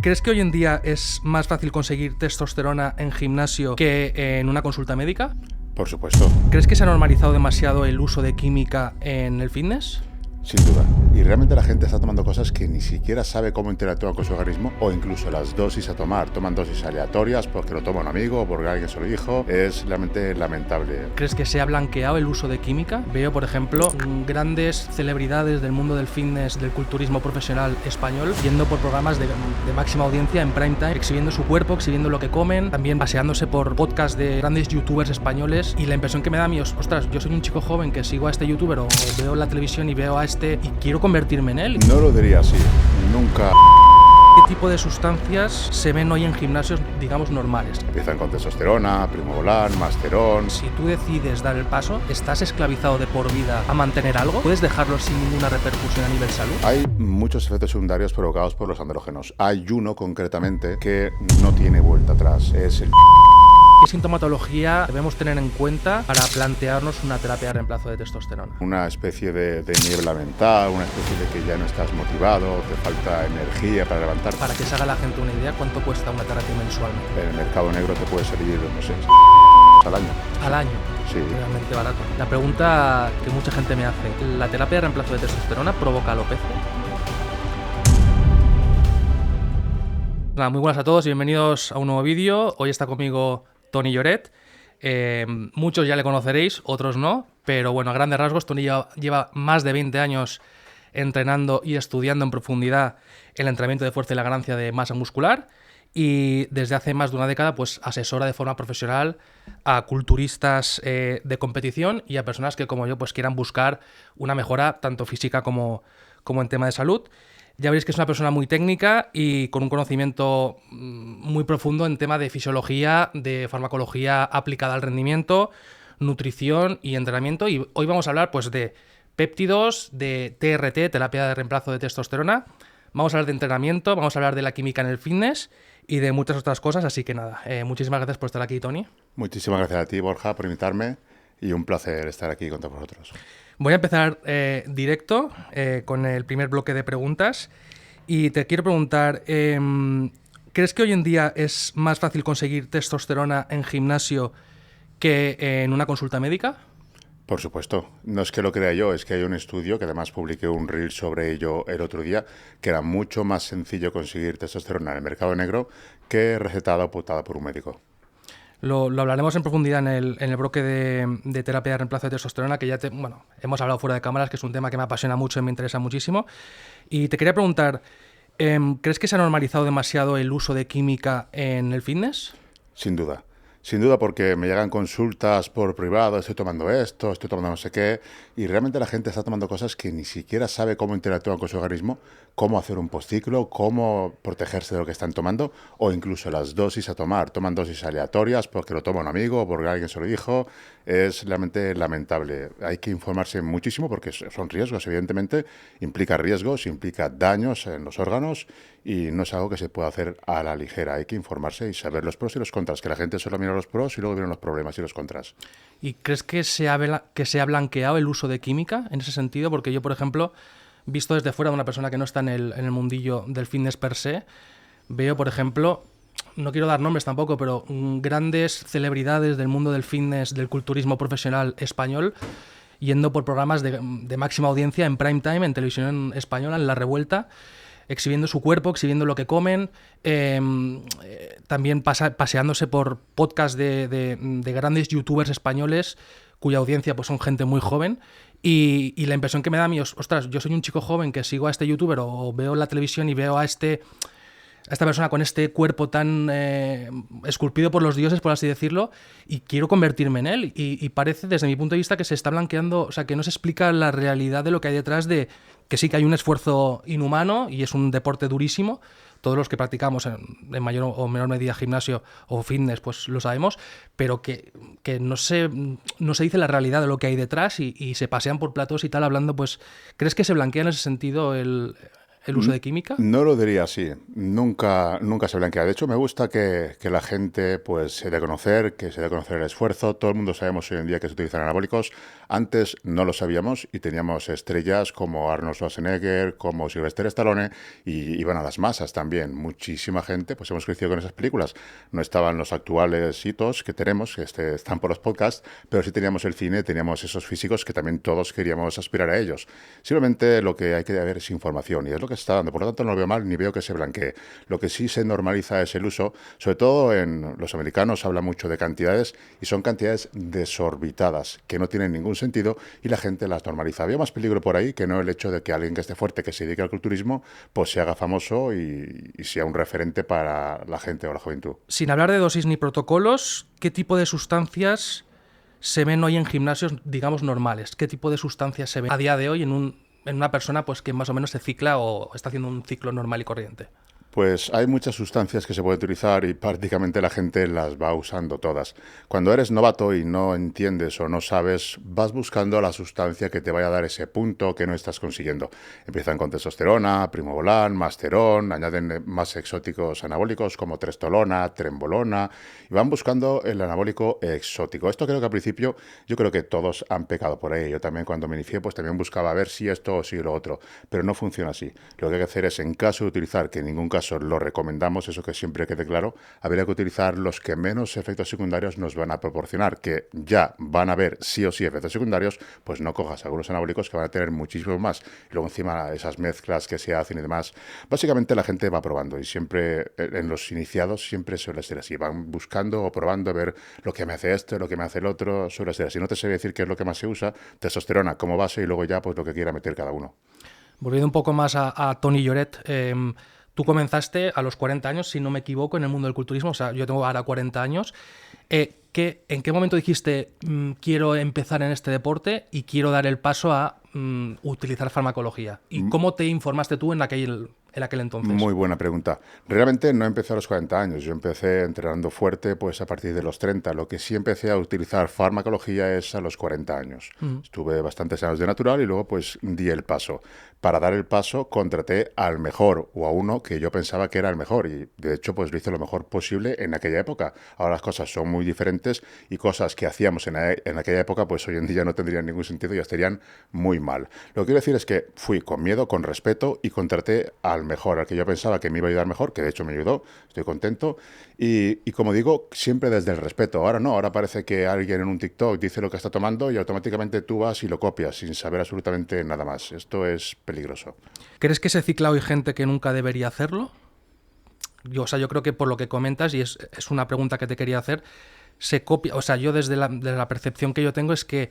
¿Crees que hoy en día es más fácil conseguir testosterona en gimnasio que en una consulta médica? Por supuesto. ¿Crees que se ha normalizado demasiado el uso de química en el fitness? Sin duda. Y realmente la gente está tomando cosas que ni siquiera sabe cómo interactúan con su organismo, o incluso las dosis a tomar. Toman dosis aleatorias porque lo toma un amigo o porque alguien se lo dijo. Es realmente lamentable. ¿Crees que se ha blanqueado el uso de química? Veo, por ejemplo, grandes celebridades del mundo del fitness, del culturismo profesional español, yendo por programas de máxima audiencia en prime time, exhibiendo su cuerpo, exhibiendo lo que comen, también paseándose por podcasts de grandes youtubers españoles. Y la impresión que me da a mí es, ostras, yo soy un chico joven que sigo a este youtuber o veo la televisión y veo a este y quiero convertirme en él. No lo diría así. Nunca. ¿Qué tipo de sustancias se ven hoy en gimnasios, digamos, normales? Empiezan con testosterona, primobolan, masterón. Si tú decides dar el paso, ¿estás esclavizado de por vida a mantener algo? ¿Puedes dejarlo sin ninguna repercusión a nivel salud? Hay muchos efectos secundarios provocados por los andrógenos. Hay uno concretamente que no tiene vuelta atrás. Es el... ¿Qué sintomatología debemos tener en cuenta para plantearnos una terapia de reemplazo de testosterona? Una especie de niebla mental, una especie de que ya no estás motivado, te falta energía para levantarte. Para que se haga la gente una idea, ¿cuánto cuesta una terapia mensualmente? En el mercado negro te puede salir, no sé, al año. ¿Al año? Sí. Realmente barato. La pregunta que mucha gente me hace, ¿la terapia de reemplazo de testosterona provoca alopecia? Nada, muy buenas a todos y bienvenidos a un nuevo vídeo. Hoy está conmigo Toni Lloret. Muchos ya le conoceréis, otros no, pero bueno, a grandes rasgos, Toni lleva más de 20 años entrenando y estudiando en profundidad el entrenamiento de fuerza y la ganancia de masa muscular, y desde hace más de una década pues asesora de forma profesional a culturistas de competición y a personas que, como yo, pues quieran buscar una mejora tanto física como en tema de salud. Ya veréis que es una persona muy técnica y con un conocimiento muy profundo en tema de fisiología, de farmacología aplicada al rendimiento, nutrición y entrenamiento. Y hoy vamos a hablar pues de péptidos, de TRT, terapia de reemplazo de testosterona. Vamos a hablar de entrenamiento, vamos a hablar de la química en el fitness y de muchas otras cosas. Así que nada, muchísimas gracias por estar aquí, Toni. Muchísimas gracias a ti, Borja, por invitarme y un placer estar aquí con todos vosotros. Voy a empezar directo con el primer bloque de preguntas y te quiero preguntar, ¿crees que hoy en día es más fácil conseguir testosterona en gimnasio que en una consulta médica? Por supuesto. No es que lo crea yo, es que hay un estudio, que además publiqué un reel sobre ello el otro día, que era mucho más sencillo conseguir testosterona en el mercado negro que recetada o pautada por un médico. Lo hablaremos en profundidad en el bloque de terapia de reemplazo de testosterona, que ya hemos hablado fuera de cámaras, que es un tema que me apasiona mucho y me interesa muchísimo. Y te quería preguntar, ¿crees que se ha normalizado demasiado el uso de química en el fitness? Sin duda. Sin duda, porque me llegan consultas por privado, estoy tomando esto, estoy tomando no sé qué, y realmente la gente está tomando cosas que ni siquiera sabe cómo interactúan con su organismo, cómo hacer un postciclo, cómo protegerse de lo que están tomando, o incluso las dosis a tomar. Toman dosis aleatorias porque lo toma un amigo o porque alguien se lo dijo. Es realmente lamentable. Hay que informarse muchísimo porque son riesgos, evidentemente. Implica riesgos, implica daños en los órganos y no es algo que se pueda hacer a la ligera. Hay que informarse y saber los pros y los contras, que la gente solo mira los pros y luego vienen los problemas y los contras. ¿Y crees que se ha blanqueado el uso de química en ese sentido? Porque yo, por ejemplo, visto desde fuera de una persona que no está en el mundillo del fitness per se, veo, por ejemplo, no quiero dar nombres tampoco, pero grandes celebridades del mundo del fitness, del culturismo profesional español, yendo por programas de máxima audiencia en prime time, en televisión española, en La Revuelta, exhibiendo su cuerpo, exhibiendo lo que comen, también paseándose por podcasts de grandes youtubers españoles cuya audiencia pues son gente muy joven. Y la impresión que me da a mí es, ostras, yo soy un chico joven que sigo a este youtuber o veo la televisión y veo a esta persona con este cuerpo tan esculpido por los dioses, por así decirlo, y quiero convertirme en él. Y parece, desde mi punto de vista, que se está blanqueando, o sea, que no se explica la realidad de lo que hay detrás de que sí que hay un esfuerzo inhumano y es un deporte durísimo. Todos los que practicamos en mayor o menor medida gimnasio o fitness, pues lo sabemos, pero que no se dice la realidad de lo que hay detrás y se pasean por platós y tal hablando, pues, ¿crees que se blanquea en ese sentido el el uso de química? No lo diría así, nunca se blanquea. De hecho, me gusta que la gente pues se dé a conocer, que se dé a conocer el esfuerzo. Todo el mundo sabemos hoy en día que se utilizan anabólicos. Antes no lo sabíamos y teníamos estrellas como Arnold Schwarzenegger, como Sylvester Stallone y iban a las masas también. Muchísima gente, pues hemos crecido con esas películas. No estaban los actuales hitos que tenemos, que están por los podcasts, pero sí teníamos el cine, teníamos esos físicos que también todos queríamos aspirar a ellos. Simplemente lo que hay que ver es información y es lo que se está dando. Por lo tanto, no lo veo mal ni veo que se blanquee. Lo que sí se normaliza es el uso, sobre todo en los americanos habla mucho de cantidades y son cantidades desorbitadas que no tienen ningún sentido y la gente las normaliza. Había más peligro por ahí que no el hecho de que alguien que esté fuerte, que se dedique al culturismo, pues se haga famoso y sea un referente para la gente o la juventud. Sin hablar de dosis ni protocolos, ¿qué tipo de sustancias se ven hoy en gimnasios, digamos, normales? ¿Qué tipo de sustancias se ven a día de hoy en una persona pues, que más o menos se cicla o está haciendo un ciclo normal y corriente? Pues hay muchas sustancias que se pueden utilizar y prácticamente la gente las va usando todas. Cuando eres novato y no entiendes o no sabes, vas buscando la sustancia que te vaya a dar ese punto que no estás consiguiendo. Empiezan con testosterona, primobolan, masterón, añaden más exóticos anabólicos como trestolona, trembolona y van buscando el anabólico exótico. Esto creo que al principio yo creo que todos han pecado por ahí. Yo también cuando me inicié pues también buscaba a ver si esto o si lo otro, pero no funciona así. Lo que hay que hacer es en caso de utilizar, que en ningún caso lo recomendamos, eso que siempre quede claro, habría que utilizar los que menos efectos secundarios nos van a proporcionar, que ya van a haber sí o sí efectos secundarios, pues no cojas algunos anabólicos que van a tener muchísimo más. Y luego encima esas mezclas que se hacen y demás, básicamente la gente va probando y siempre en los iniciados siempre suele ser así, van buscando o probando a ver lo que me hace esto, lo que me hace el otro, suele ser así. No te sé decir qué es lo que más se usa, testosterona como base y luego ya pues lo que quiera meter cada uno. Volviendo un poco más a Toni Lloret, tú comenzaste a los 40 años, si no me equivoco, en el mundo del culturismo. O sea, yo tengo ahora 40 años. ¿En qué momento dijiste quiero empezar en este deporte y quiero dar el paso a utilizar farmacología? ¿Y cómo te informaste tú en aquel entonces? Muy buena pregunta. Realmente no empecé a los 40 años, yo empecé entrenando fuerte pues a partir de los 30. Lo que sí empecé a utilizar farmacología es a los 40 años. Estuve bastantes años de natural y luego pues di el paso. Para dar el paso contraté al mejor o a uno que yo pensaba que era el mejor y de hecho pues lo hice lo mejor posible en aquella época. Ahora las cosas son muy diferentes y cosas que hacíamos en aquella época pues hoy en día no tendrían ningún sentido y estarían muy mal. Lo que quiero decir es que fui con miedo, con respeto y contraté al mejor, al que yo pensaba que me iba a ayudar mejor, que de hecho me ayudó, estoy contento. Y como digo, siempre desde el respeto. Ahora no, ahora parece que alguien en un TikTok dice lo que está tomando y automáticamente tú vas y lo copias sin saber absolutamente nada más. Esto es peligroso. ¿Crees que se cicla hoy gente que nunca debería hacerlo? Yo creo que por lo que comentas, y es una pregunta que te quería hacer, se copia, o sea, yo desde la percepción que yo tengo es que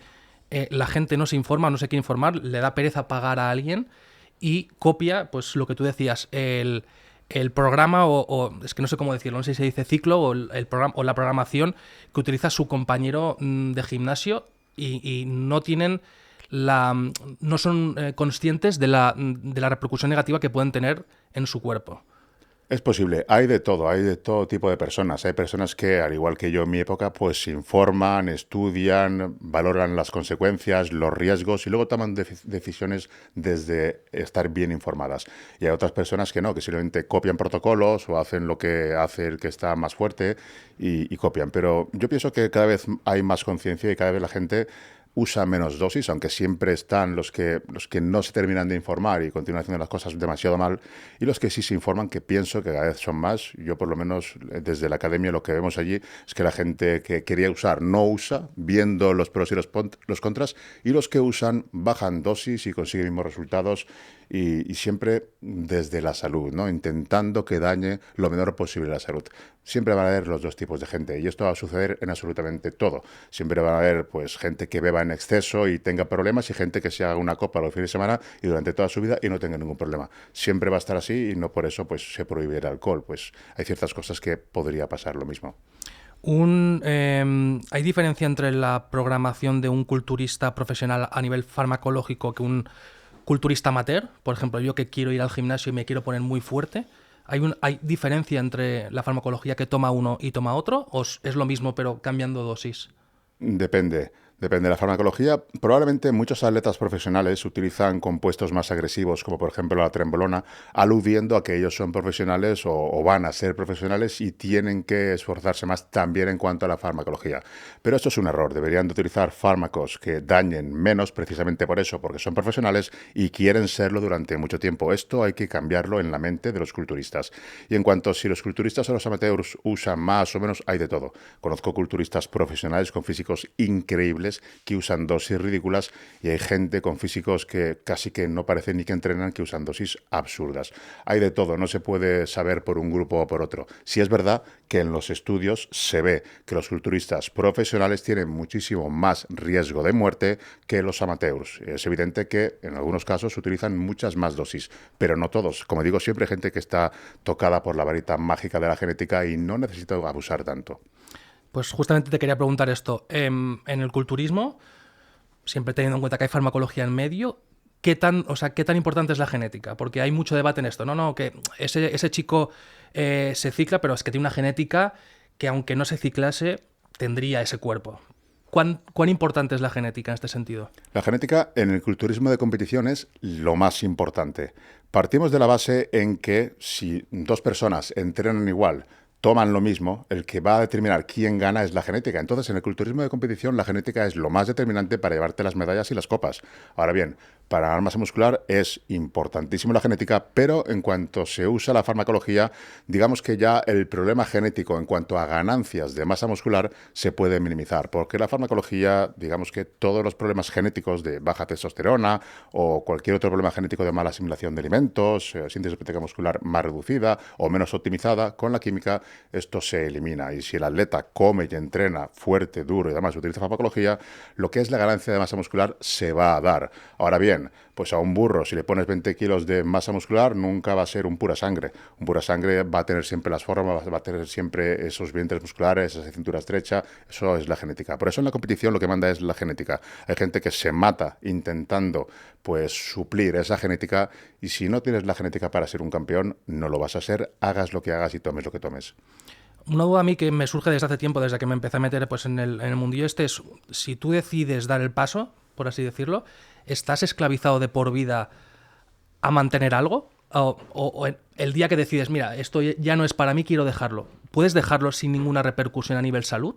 la gente no se informa, no se quiere informar, le da pereza pagar a alguien y copia, pues lo que tú decías, el programa o es que no sé cómo decirlo, no sé si se dice ciclo o el programa o la programación que utiliza su compañero de gimnasio y no tienen no son conscientes de la repercusión negativa que pueden tener en su cuerpo. Es posible, hay de todo tipo de personas. Hay personas que, al igual que yo en mi época, pues se informan, estudian, valoran las consecuencias, los riesgos y luego toman decisiones desde estar bien informadas. Y hay otras personas que no, que simplemente copian protocolos o hacen lo que hace el que está más fuerte y copian. Pero yo pienso que cada vez hay más conciencia y cada vez la gente usa menos dosis, aunque siempre están los que no se terminan de informar y continúan haciendo las cosas demasiado mal, y los que sí se informan, que pienso que cada vez son más. Yo, por lo menos, desde la academia lo que vemos allí es que la gente que quería usar no usa, viendo los pros y los contras, y los que usan bajan dosis y consiguen mismos resultados, y siempre desde la salud, ¿no? Intentando que dañe lo menor posible la salud. Siempre van a haber los dos tipos de gente y esto va a suceder en absolutamente todo. Siempre van a haber pues gente que beba en exceso y tenga problemas y gente que se haga una copa los fines de semana y durante toda su vida y no tenga ningún problema. Siempre va a estar así y no por eso pues se prohíbe el alcohol. Pues hay ciertas cosas que podría pasar lo mismo. ¿Hay diferencia entre la programación de un culturista profesional a nivel farmacológico que un culturista amateur? Por ejemplo, yo que quiero ir al gimnasio y me quiero poner muy fuerte. ¿Hay diferencia entre la farmacología que toma uno y toma otro? ¿O es lo mismo pero cambiando dosis? Depende Depende de la farmacología. Probablemente muchos atletas profesionales utilizan compuestos más agresivos, como por ejemplo la trembolona, aludiendo a que ellos son profesionales o van a ser profesionales y tienen que esforzarse más también en cuanto a la farmacología. Pero esto es un error. Deberían de utilizar fármacos que dañen menos, precisamente por eso, porque son profesionales y quieren serlo durante mucho tiempo. Esto hay que cambiarlo en la mente de los culturistas. Y en cuanto a si los culturistas o los amateurs usan más o menos, hay de todo. Conozco culturistas profesionales con físicos increíbles que usan dosis ridículas y hay gente con físicos que casi que no parece ni que entrenan que usan dosis absurdas. Hay de todo, no se puede saber por un grupo o por otro. Sí es verdad que en los estudios se ve que los culturistas profesionales tienen muchísimo más riesgo de muerte que los amateurs. Es evidente que en algunos casos utilizan muchas más dosis, pero no todos. Como digo, siempre hay gente que está tocada por la varita mágica de la genética y no necesita abusar tanto. Pues justamente te quería preguntar esto. En el culturismo, siempre teniendo en cuenta que hay farmacología en medio, ¿qué tan importante es la genética? Porque hay mucho debate en esto. No, que ese chico se cicla, pero es que tiene una genética que aunque no se ciclase, tendría ese cuerpo. ¿Cuán importante es la genética en este sentido? La genética en el culturismo de competición es lo más importante. Partimos de la base en que si dos personas entrenan igual, toman lo mismo, el que va a determinar quién gana es la genética. Entonces, en el culturismo de competición, la genética es lo más determinante para llevarte las medallas y las copas. Ahora bien, para ganar masa muscular es importantísimo la genética, pero en cuanto se usa la farmacología, digamos que ya el problema genético en cuanto a ganancias de masa muscular se puede minimizar, porque la farmacología, digamos que todos los problemas genéticos de baja testosterona o cualquier otro problema genético de mala asimilación de alimentos, síntesis proteica muscular más reducida o menos optimizada, con la química esto se elimina. Y si el atleta come y entrena fuerte, duro y además utiliza farmacología, lo que es la ganancia de masa muscular se va a dar. Ahora bien, pues a un burro, si le pones 20 kilos de masa muscular, nunca va a ser un pura sangre. Un pura sangre va a tener siempre las formas, va a tener siempre esos vientres musculares, esa cintura estrecha. Eso es la genética. Por eso en la competición lo que manda es la genética. Hay gente que se mata intentando pues suplir esa genética y si no tienes la genética para ser un campeón, no lo vas a ser, hagas lo que hagas y tomes lo que tomes. Una duda a mí que me surge desde hace tiempo, desde que me empecé a meter pues, en el mundillo este, es si tú decides dar el paso, por así decirlo, ¿estás esclavizado de por vida a mantener algo? O el día que decides, mira, esto ya no es para mí, quiero dejarlo, ¿puedes dejarlo sin ninguna repercusión a nivel salud?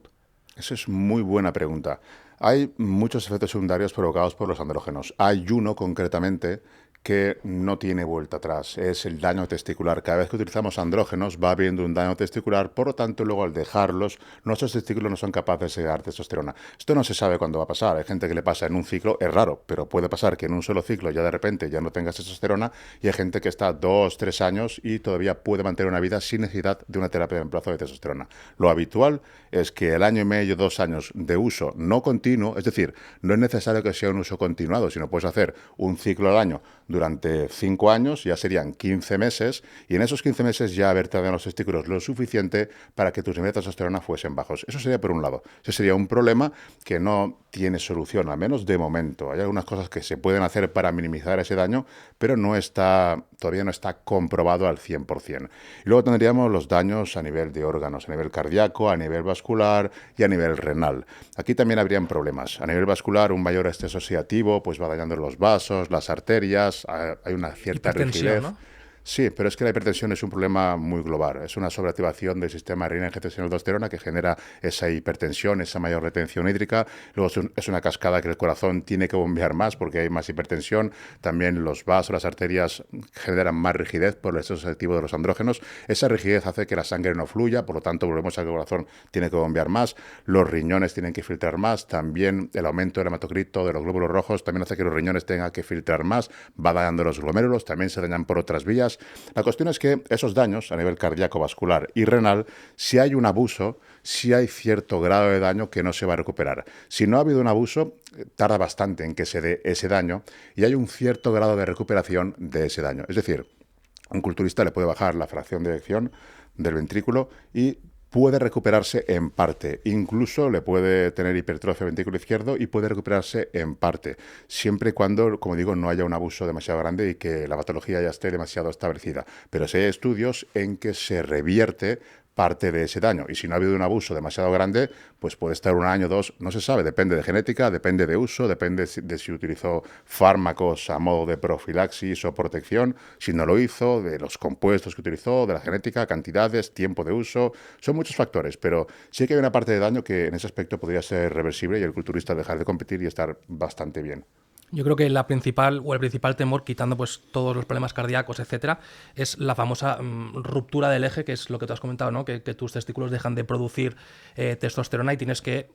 Esa es muy buena pregunta. Hay muchos efectos secundarios provocados por los andrógenos. Hay uno concretamente que no tiene vuelta atrás, es el daño testicular. Cada vez que utilizamos andrógenos va habiendo un daño testicular, por lo tanto luego al dejarlos nuestros testículos no son capaces de dar testosterona. Esto no se sabe cuándo va a pasar, hay gente que le pasa en un ciclo, es raro, pero puede pasar que en un solo ciclo ya de repente ya no tengas testosterona y hay gente que está 2, 3 años y todavía puede mantener una vida sin necesidad de una terapia de reemplazo de testosterona. Lo habitual es que el año y medio, 2 años de uso no continuo, es decir, no es necesario que sea un uso continuado, sino puedes hacer un ciclo al año durante 5 años, ya serían 15 meses, y en esos 15 meses ya haberte dado los testículos lo suficiente para que tus niveles de testosterona fuesen bajos. Eso sería por un lado. Ese sería un problema que no tiene solución, al menos de momento. Hay algunas cosas que se pueden hacer para minimizar ese daño, pero todavía no está comprobado al 100%. Y luego tendríamos los daños a nivel de órganos, a nivel cardíaco, a nivel vascular y a nivel renal. Aquí también habrían problemas. A nivel vascular, un mayor estrés oxidativo pues va dañando los vasos, las arterias, hay una cierta rigidez. ¿No? Sí, pero es que la hipertensión es un problema muy global. Es una sobreactivación del sistema renina-angiotensina-aldosterona que genera esa hipertensión, esa mayor retención hídrica. Luego es una cascada que el corazón tiene que bombear más porque hay más hipertensión. También los vasos, las arterias generan más rigidez por el exceso activo de los andrógenos. Esa rigidez hace que la sangre no fluya, por lo tanto volvemos a que el corazón tiene que bombear más. Los riñones tienen que filtrar más. También el aumento del hematocrito de los glóbulos rojos también hace que los riñones tengan que filtrar más. Va dañando los glomérulos, también se dañan por otras vías. La cuestión es que esos daños a nivel cardíaco, vascular y renal, si hay un abuso, si hay cierto grado de daño que no se va a recuperar. Si no ha habido un abuso, tarda bastante en que se dé ese daño y hay un cierto grado de recuperación de ese daño. Es decir, un culturista le puede bajar la fracción de eyección del ventrículo y puede recuperarse en parte, incluso le puede tener hipertrofia del ventrículo izquierdo y puede recuperarse en parte, siempre y cuando, como digo, no haya un abuso demasiado grande y que la patología ya esté demasiado establecida. Pero sí hay estudios en que se revierte parte de ese daño. Y si no ha habido un abuso demasiado grande, pues puede estar un año, dos, no se sabe, depende de genética, depende de uso, depende de si utilizó fármacos a modo de profilaxis o protección, si no lo hizo, de los compuestos que utilizó, de la genética, cantidades, tiempo de uso, son muchos factores, pero sí que hay una parte de daño que en ese aspecto podría ser reversible y el culturista dejar de competir y estar bastante bien. Yo creo que la principal o el principal temor, quitando pues todos los problemas cardíacos, etcétera, es la famosa ruptura del eje, que es lo que tú has comentado, ¿no? Que tus testículos dejan de producir testosterona y tienes que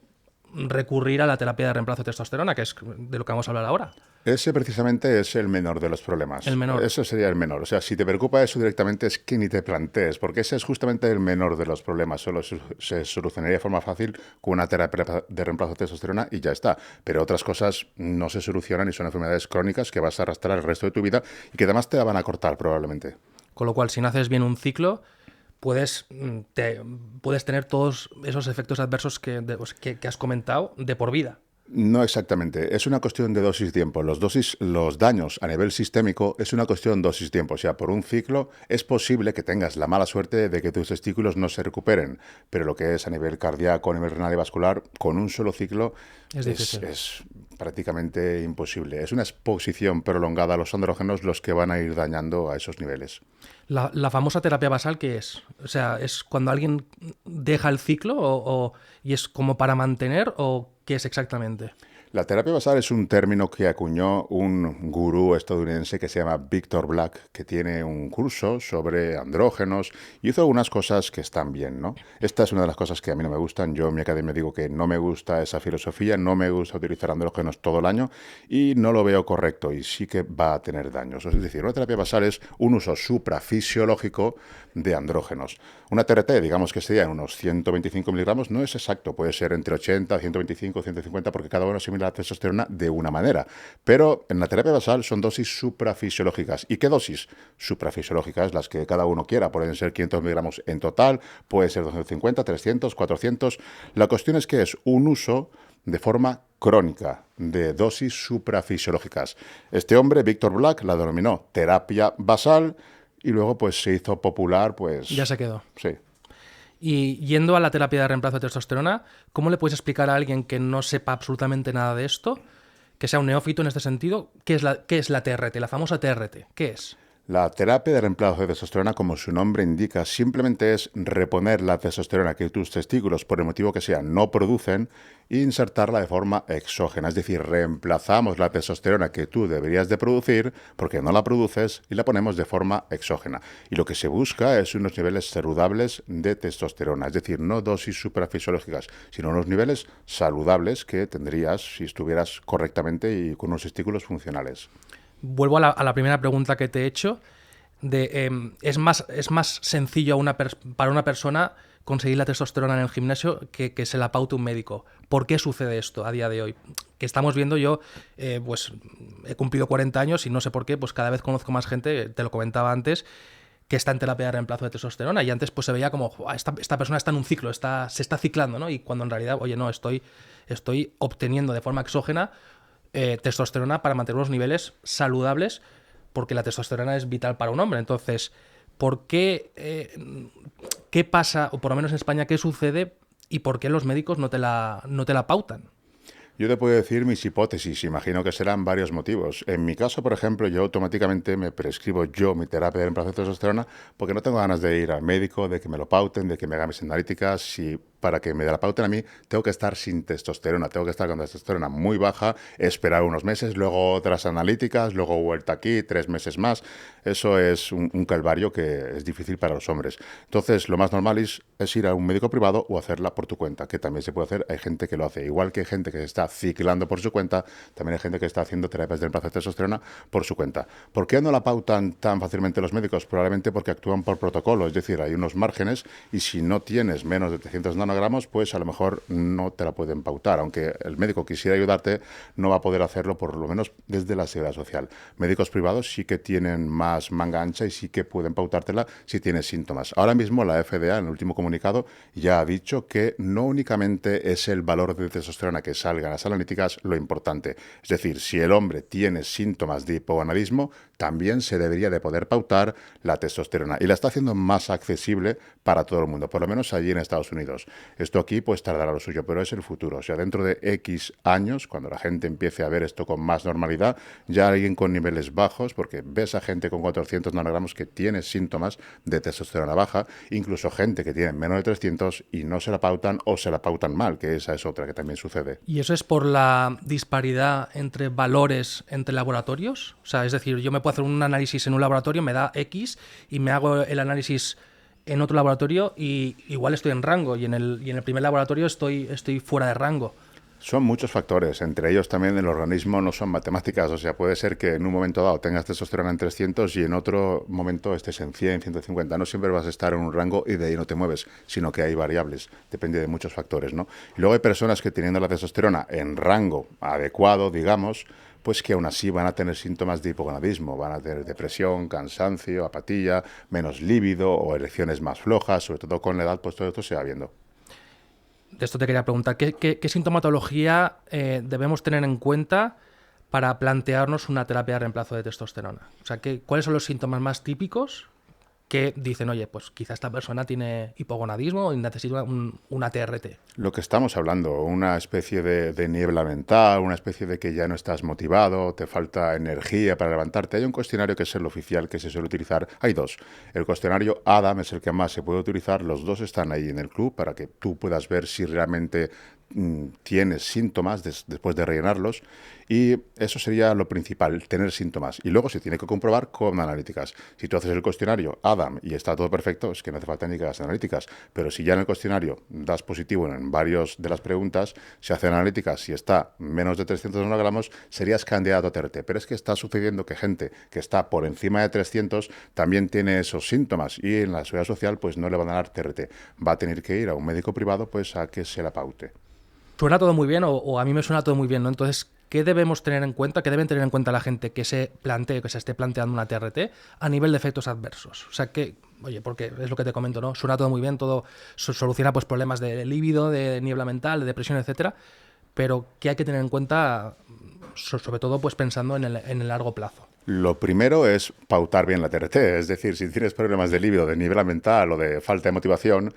recurrir a la terapia de reemplazo de testosterona, que es de lo que vamos a hablar ahora. Ese precisamente es el menor de los problemas. El menor. Eso sería el menor. O sea, si te preocupa eso directamente es que ni te plantees, porque ese es justamente el menor de los problemas. Solo se solucionaría de forma fácil con una terapia de reemplazo de testosterona y ya está. Pero otras cosas no se solucionan y son enfermedades crónicas que vas a arrastrar el resto de tu vida y que además te la van a cortar probablemente. Con lo cual, si no haces bien un ciclo, puedes tener todos esos efectos adversos que has comentado de por vida. No exactamente. Es una cuestión de dosis-tiempo. Los daños a nivel sistémico es una cuestión dosis-tiempo. O sea, por un ciclo es posible que tengas la mala suerte de que tus testículos no se recuperen, pero lo que es a nivel cardíaco, a nivel renal y vascular, con un solo ciclo es prácticamente imposible. Es una exposición prolongada a los andrógenos los que van a ir dañando a esos niveles. La famosa terapia basal, ¿qué es? O sea, ¿es cuando alguien deja el ciclo y es como para mantener o qué es exactamente? La terapia basal es un término que acuñó un gurú estadounidense que se llama Victor Black, que tiene un curso sobre andrógenos y hizo algunas cosas que están bien, ¿no? Esta es una de las cosas que a mí no me gustan. Yo en mi academia digo que no me gusta esa filosofía, no me gusta utilizar andrógenos todo el año y no lo veo correcto y sí que va a tener daños. Es decir, una terapia basal es un uso suprafisiológico de andrógenos. Una TRT, digamos que sería en unos 125 miligramos, no es exacto, puede ser entre 80, 125, 150, porque cada uno asimila la testosterona de una manera. Pero en la terapia basal son dosis suprafisiológicas. ¿Y qué dosis? Suprafisiológicas, las que cada uno quiera. Pueden ser 500 miligramos en total, puede ser 250, 300, 400. La cuestión es que es un uso de forma crónica de dosis suprafisiológicas. Este hombre, Victor Black, la denominó terapia basal y luego pues se hizo popular, pues... Ya se quedó. Sí. Y yendo a la terapia de reemplazo de testosterona, ¿cómo le puedes explicar a alguien que no sepa absolutamente nada de esto, que sea un neófito en este sentido, qué es la TRT, la famosa TRT? ¿Qué es? La terapia de reemplazo de testosterona, como su nombre indica, simplemente es reponer la testosterona que tus testículos, por el motivo que sea, no producen e insertarla de forma exógena. Es decir, reemplazamos la testosterona que tú deberías de producir porque no la produces y la ponemos de forma exógena. Y lo que se busca es unos niveles saludables de testosterona, es decir, no dosis suprafisiológicas, sino unos niveles saludables que tendrías si estuvieras correctamente y con unos testículos funcionales. Vuelvo a la primera pregunta que te he hecho. ¿Es más sencillo para una persona conseguir la testosterona en el gimnasio que se la paute un médico? ¿Por qué sucede esto a día de hoy? Que estamos viendo yo, pues he cumplido 40 años y no sé por qué, pues cada vez conozco más gente, te lo comentaba antes, que está en terapia de reemplazo de testosterona y antes pues se veía como, esta persona está en un ciclo, se está ciclando, ¿no? Y cuando en realidad, oye, no, estoy obteniendo de forma exógena testosterona para mantener unos niveles saludables, porque la testosterona es vital para un hombre. Entonces, ¿por qué pasa, o por lo menos en España, qué sucede y por qué los médicos no te la pautan? Yo te puedo decir mis hipótesis, imagino que serán varios motivos. En mi caso, por ejemplo, yo automáticamente me prescribo mi terapia de reemplazo de testosterona porque no tengo ganas de ir al médico, de que me lo pauten, de que me hagan mis analíticas. Y para que me la pauten a mí, tengo que estar sin testosterona, tengo que estar con testosterona muy baja, esperar unos meses, luego otras analíticas, luego vuelta aquí, 3 meses más. Eso es un calvario que es difícil para los hombres. Entonces, lo más normal es ir a un médico privado o hacerla por tu cuenta, que también se puede hacer. Hay gente que lo hace. Igual que hay gente que se está ciclando por su cuenta, también hay gente que está haciendo terapias de reemplazo de testosterona por su cuenta. ¿Por qué no la pautan tan fácilmente los médicos? Probablemente porque actúan por protocolo, es decir, hay unos márgenes y si no tienes menos de 300 nanogramos, pues a lo mejor no te la pueden pautar. Aunque el médico quisiera ayudarte, no va a poder hacerlo por lo menos desde la Seguridad Social. Médicos privados sí que tienen más manga ancha y sí que pueden pautártela si tienes síntomas. Ahora mismo la FDA, en el último comunicado, ya ha dicho que no únicamente es el valor de testosterona que salga en las analíticas lo importante. Es decir, si el hombre tiene síntomas de hipogonadismo, también se debería de poder pautar la testosterona y la está haciendo más accesible para todo el mundo, por lo menos allí en Estados Unidos. Esto aquí pues tardará lo suyo, pero es el futuro. O sea, dentro de X años, cuando la gente empiece a ver esto con más normalidad, ya alguien con niveles bajos, porque ves a gente con 400 nanogramos que tiene síntomas de testosterona baja, incluso gente que tiene menos de 300 y no se la pautan o se la pautan mal, que esa es otra que también sucede. ¿Y eso es por la disparidad entre valores entre laboratorios? O sea, es decir, yo me puedo hacer un análisis en un laboratorio, me da X, y me hago el análisis en otro laboratorio y igual estoy en rango, y en el primer laboratorio estoy fuera de rango. Son muchos factores, entre ellos también el organismo no son matemáticas, o sea, puede ser que en un momento dado tengas testosterona en 300 y en otro momento estés en 100, 150. No siempre vas a estar en un rango y de ahí no te mueves, sino que hay variables, depende de muchos factores, ¿no? Y luego hay personas que teniendo la testosterona en rango adecuado, digamos, pues que aún así van a tener síntomas de hipogonadismo, van a tener depresión, cansancio, apatía, menos líbido o erecciones más flojas, sobre todo con la edad, pues todo esto se va viendo. De esto te quería preguntar, ¿qué sintomatología debemos tener en cuenta para plantearnos una terapia de reemplazo de testosterona? O sea, ¿cuáles son los síntomas más típicos que dicen, oye, pues quizá esta persona tiene hipogonadismo y necesita una TRT? Lo que estamos hablando, una especie de niebla mental, una especie de que ya no estás motivado, te falta energía para levantarte. Hay un cuestionario que es el oficial que se suele utilizar. Hay dos. El cuestionario Adam es el que más se puede utilizar. Los dos están ahí en el club para que tú puedas ver si realmente tienes síntomas después de rellenarlos, y eso sería lo principal, tener síntomas. Y luego se tiene que comprobar con analíticas. Si tú haces el cuestionario Adam y está todo perfecto, es que no hace falta ni que hagas analíticas. Pero si ya en el cuestionario das positivo en varios de las preguntas, se hacen analíticas, si está menos de 300 nanogramos, serías candidato a TRT. Pero es que está sucediendo que gente que está por encima de 300 también tiene esos síntomas, y en la seguridad social pues no le van a dar TRT. Va a tener que ir a un médico privado pues a que se la paute. Suena todo muy bien, o a mí me suena todo muy bien, ¿no? Entonces, ¿qué debemos tener en cuenta? ¿Qué deben tener en cuenta la gente que se plantee, que se esté planteando una TRT a nivel de efectos adversos? O sea, que, oye, porque es lo que te comento, ¿no? Suena todo muy bien, todo soluciona pues problemas de líbido, de niebla mental, de depresión, etcétera, pero ¿qué hay que tener en cuenta, sobre todo pues pensando en el largo plazo? Lo primero es pautar bien la TRT, es decir, si tienes problemas de líbido, de niebla mental o de falta de motivación,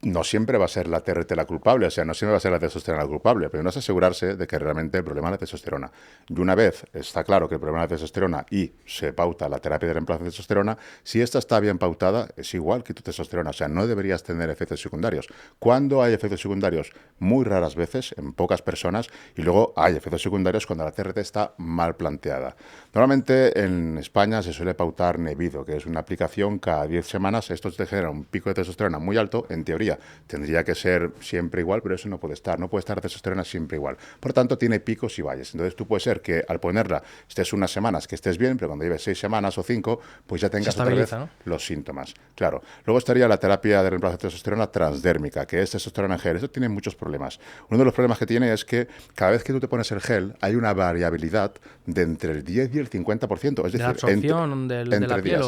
no siempre va a ser la TRT la culpable, o sea, no siempre va a ser la testosterona la culpable, pero no es asegurarse de que realmente el problema es la testosterona. Y una vez está claro que el problema es la testosterona y se pauta la terapia de reemplazo de testosterona, si esta está bien pautada, es igual que tu testosterona, o sea, no deberías tener efectos secundarios. ¿Cuándo hay efectos secundarios? Muy raras veces, en pocas personas, y luego hay efectos secundarios cuando la TRT está mal planteada. Normalmente en España se suele pautar Nebido, que es una aplicación cada 10 semanas, esto te genera un pico de testosterona muy alto, en teoría tendría que ser siempre igual, pero eso no puede estar la testosterona siempre igual. Por tanto, tiene picos y valles. Entonces, tú puede ser que al ponerla estés unas semanas que estés bien, pero cuando lleves 6 semanas o 5, pues ya tengas otra vez, ¿no?, los síntomas. Claro. Luego estaría la terapia de reemplazo de testosterona transdérmica, que es testosterona en gel. Eso tiene muchos problemas. Uno de los problemas que tiene es que cada vez que tú te pones el gel, hay una variabilidad de entre el 10 y el 50%. Es decir, ¿de la absorción de la piel?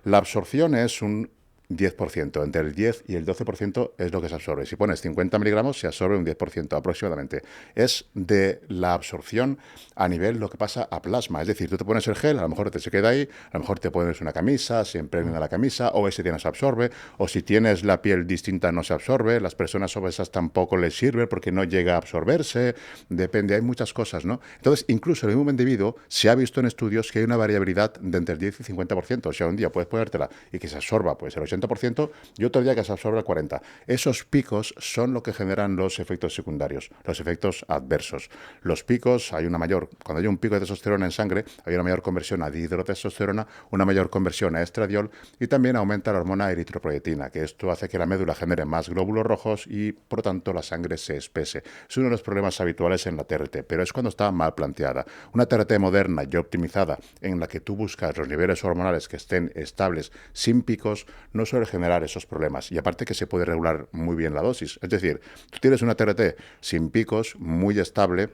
La absorción es un 10%, entre el 10 y el 12% es lo que se absorbe. Si pones 50 miligramos, se absorbe un 10% aproximadamente. Es de la absorción a nivel lo que pasa a plasma. Es decir, tú te pones el gel, a lo mejor se queda ahí, a lo mejor te pones una camisa, se impregna la camisa, o ese día no se absorbe, o si tienes la piel distinta no se absorbe, las personas obesas tampoco les sirve porque no llega a absorberse, depende, hay muchas cosas, ¿no? Entonces, incluso en el mismo individuo se ha visto en estudios que hay una variabilidad de entre el 10 y 50%. O sea, un día puedes ponértela y que se absorba pues el 80% y otro día que se absorbe el 40%. Esos picos son lo que generan los efectos secundarios, los efectos adversos. Los picos, cuando hay un pico de testosterona en sangre, hay una mayor conversión a dihidrotestosterona, una mayor conversión a estradiol, y también aumenta la hormona eritropoyetina, que esto hace que la médula genere más glóbulos rojos y, por lo tanto, la sangre se espese. Es uno de los problemas habituales en la TRT, pero es cuando está mal planteada. Una TRT moderna y optimizada, en la que tú buscas los niveles hormonales que estén estables, sin picos, no suele generar esos problemas. Y aparte que se puede regular muy bien la dosis. Es decir, tú tienes una TRT sin picos, muy estable.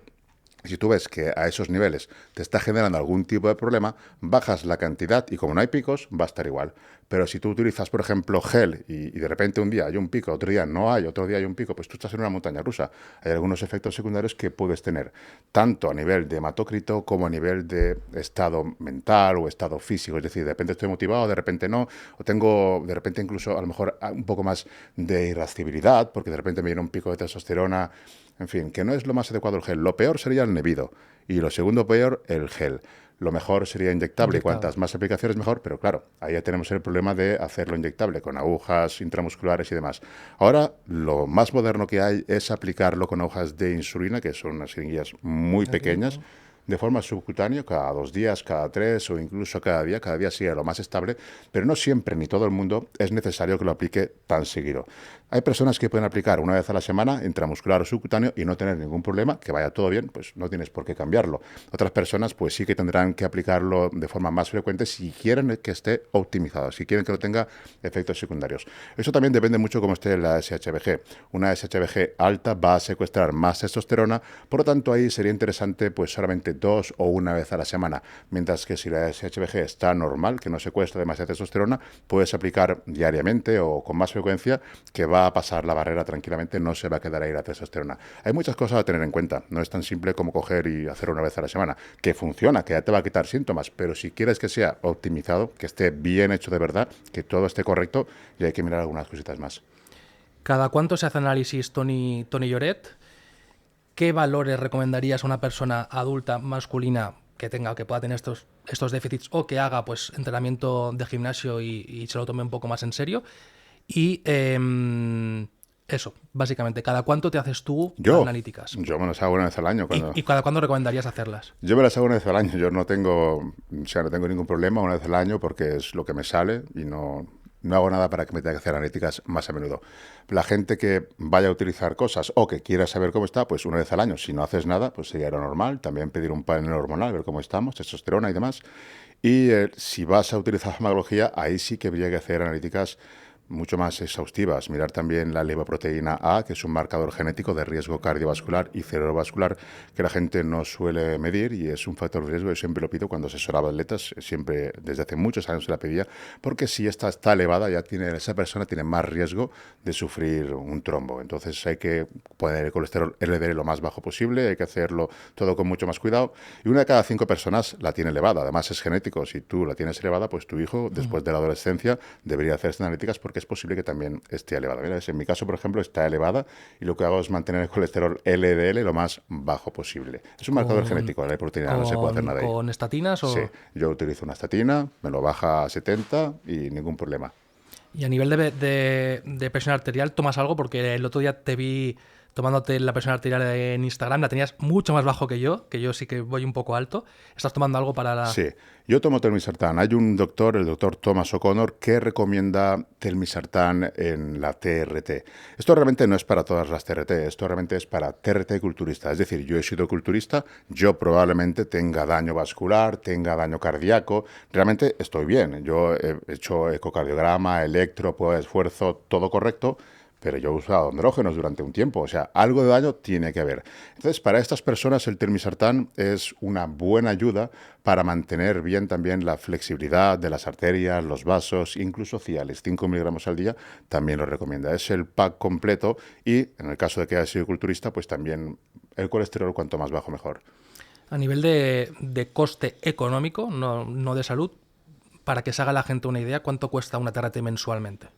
Si tú ves que a esos niveles te está generando algún tipo de problema, bajas la cantidad y como no hay picos, va a estar igual. Pero si tú utilizas, por ejemplo, gel y de repente un día hay un pico, otro día no hay, otro día hay un pico, pues tú estás en una montaña rusa. Hay algunos efectos secundarios que puedes tener, tanto a nivel de hematócrito como a nivel de estado mental o estado físico. Es decir, de repente estoy motivado, de repente no, o tengo de repente incluso a lo mejor un poco más de irascibilidad, porque de repente me viene un pico de testosterona. En fin, que no es lo más adecuado el gel. Lo peor sería el nevido y lo segundo peor, el gel. Lo mejor sería inyectable y cuantas más aplicaciones mejor, pero claro, ahí ya tenemos el problema de hacerlo inyectable con agujas intramusculares y demás. Ahora, lo más moderno que hay es aplicarlo con hojas de insulina, que son unas jeringuillas muy pequeñas, de forma subcutánea, cada 2 días, cada 3 o incluso cada día sería lo más estable, pero no siempre ni todo el mundo es necesario que lo aplique tan seguido. Hay personas que pueden aplicar una vez a la semana, intramuscular o subcutáneo, y no tener ningún problema, que vaya todo bien, pues no tienes por qué cambiarlo. Otras personas pues sí que tendrán que aplicarlo de forma más frecuente si quieren que esté optimizado, si quieren que no tenga efectos secundarios. Eso también depende mucho cómo esté la SHBG. Una SHBG alta va a secuestrar más testosterona, por lo tanto ahí sería interesante pues solamente 2 o una vez a la semana, mientras que si la SHBG está normal, que no secuestra demasiada testosterona, puedes aplicar diariamente o con más frecuencia, que va a pasar la barrera tranquilamente, no se va a quedar ahí la testosterona. Hay muchas cosas a tener en cuenta, no es tan simple como coger y hacer una vez a la semana, que funciona, que ya te va a quitar síntomas, pero si quieres que sea optimizado, que esté bien hecho de verdad, que todo esté correcto, y hay que mirar algunas cositas más. ¿Cada cuánto se hace análisis, Tony Lloret? ¿Qué valores recomendarías a una persona adulta masculina que pueda tener estos déficits o que haga pues entrenamiento de gimnasio y se lo tome un poco más en serio? Y eso, básicamente, ¿cada cuánto te haces tú analíticas? Yo me las hago una vez al año. ¿Y cada cuándo recomendarías hacerlas? Yo me las hago una vez al año. Yo no tengo ningún problema una vez al año porque es lo que me sale y no hago nada para que me tenga que hacer analíticas más a menudo. La gente que vaya a utilizar cosas o que quiera saber cómo está, pues una vez al año. Si no haces nada, pues sería lo normal. También pedir un panel hormonal, ver cómo estamos, testosterona y demás. Y si vas a utilizar farmacología, ahí sí que habría que hacer analíticas mucho más exhaustivas. Mirar también la lipoproteína A, que es un marcador genético de riesgo cardiovascular y cerebrovascular que la gente no suele medir y es un factor de riesgo. Yo siempre lo pido cuando asesoraba atletas, siempre desde hace muchos años se la pedía, porque si esta está elevada, esa persona tiene más riesgo de sufrir un trombo. Entonces hay que poner el colesterol LDL lo más bajo posible, hay que hacerlo todo con mucho más cuidado. Y una de cada 5 personas la tiene elevada. Además es genético. Si tú la tienes elevada, pues tu hijo, después de la adolescencia, debería hacer estas analíticas porque es posible que también esté elevada. Mira, en mi caso, por ejemplo, está elevada y lo que hago es mantener el colesterol LDL lo más bajo posible. Es un marcador genético, la proteína no se puede hacer nada ahí. ¿Con estatinas o...? Sí, yo utilizo una estatina, me lo baja a 70 y ningún problema. Y a nivel de presión arterial, ¿tomas algo? Porque el otro día te vi tomándote la presión arterial en Instagram, la tenías mucho más bajo que yo sí que voy un poco alto. ¿Estás tomando algo para la...? Sí, yo tomo telmisartán. Hay un doctor, el doctor Thomas O'Connor, que recomienda telmisartán en la TRT. Esto realmente no es para todas las TRT, esto realmente es para TRT culturista. Es decir, yo he sido culturista, yo probablemente tenga daño vascular, tenga daño cardíaco. Realmente estoy bien. Yo he hecho ecocardiograma, electro, prueba de esfuerzo, todo correcto. Pero yo he usado andrógenos durante un tiempo, o sea, algo de daño tiene que haber. Entonces, para estas personas el telmisartán es una buena ayuda para mantener bien también la flexibilidad de las arterias, los vasos, incluso Cialis, 5 miligramos al día, también lo recomienda. Es el pack completo y, en el caso de que haya sido culturista, pues también el colesterol cuanto más bajo mejor. A nivel de coste económico, no de salud, para que se haga la gente una idea, ¿cuánto cuesta una TRT mensualmente?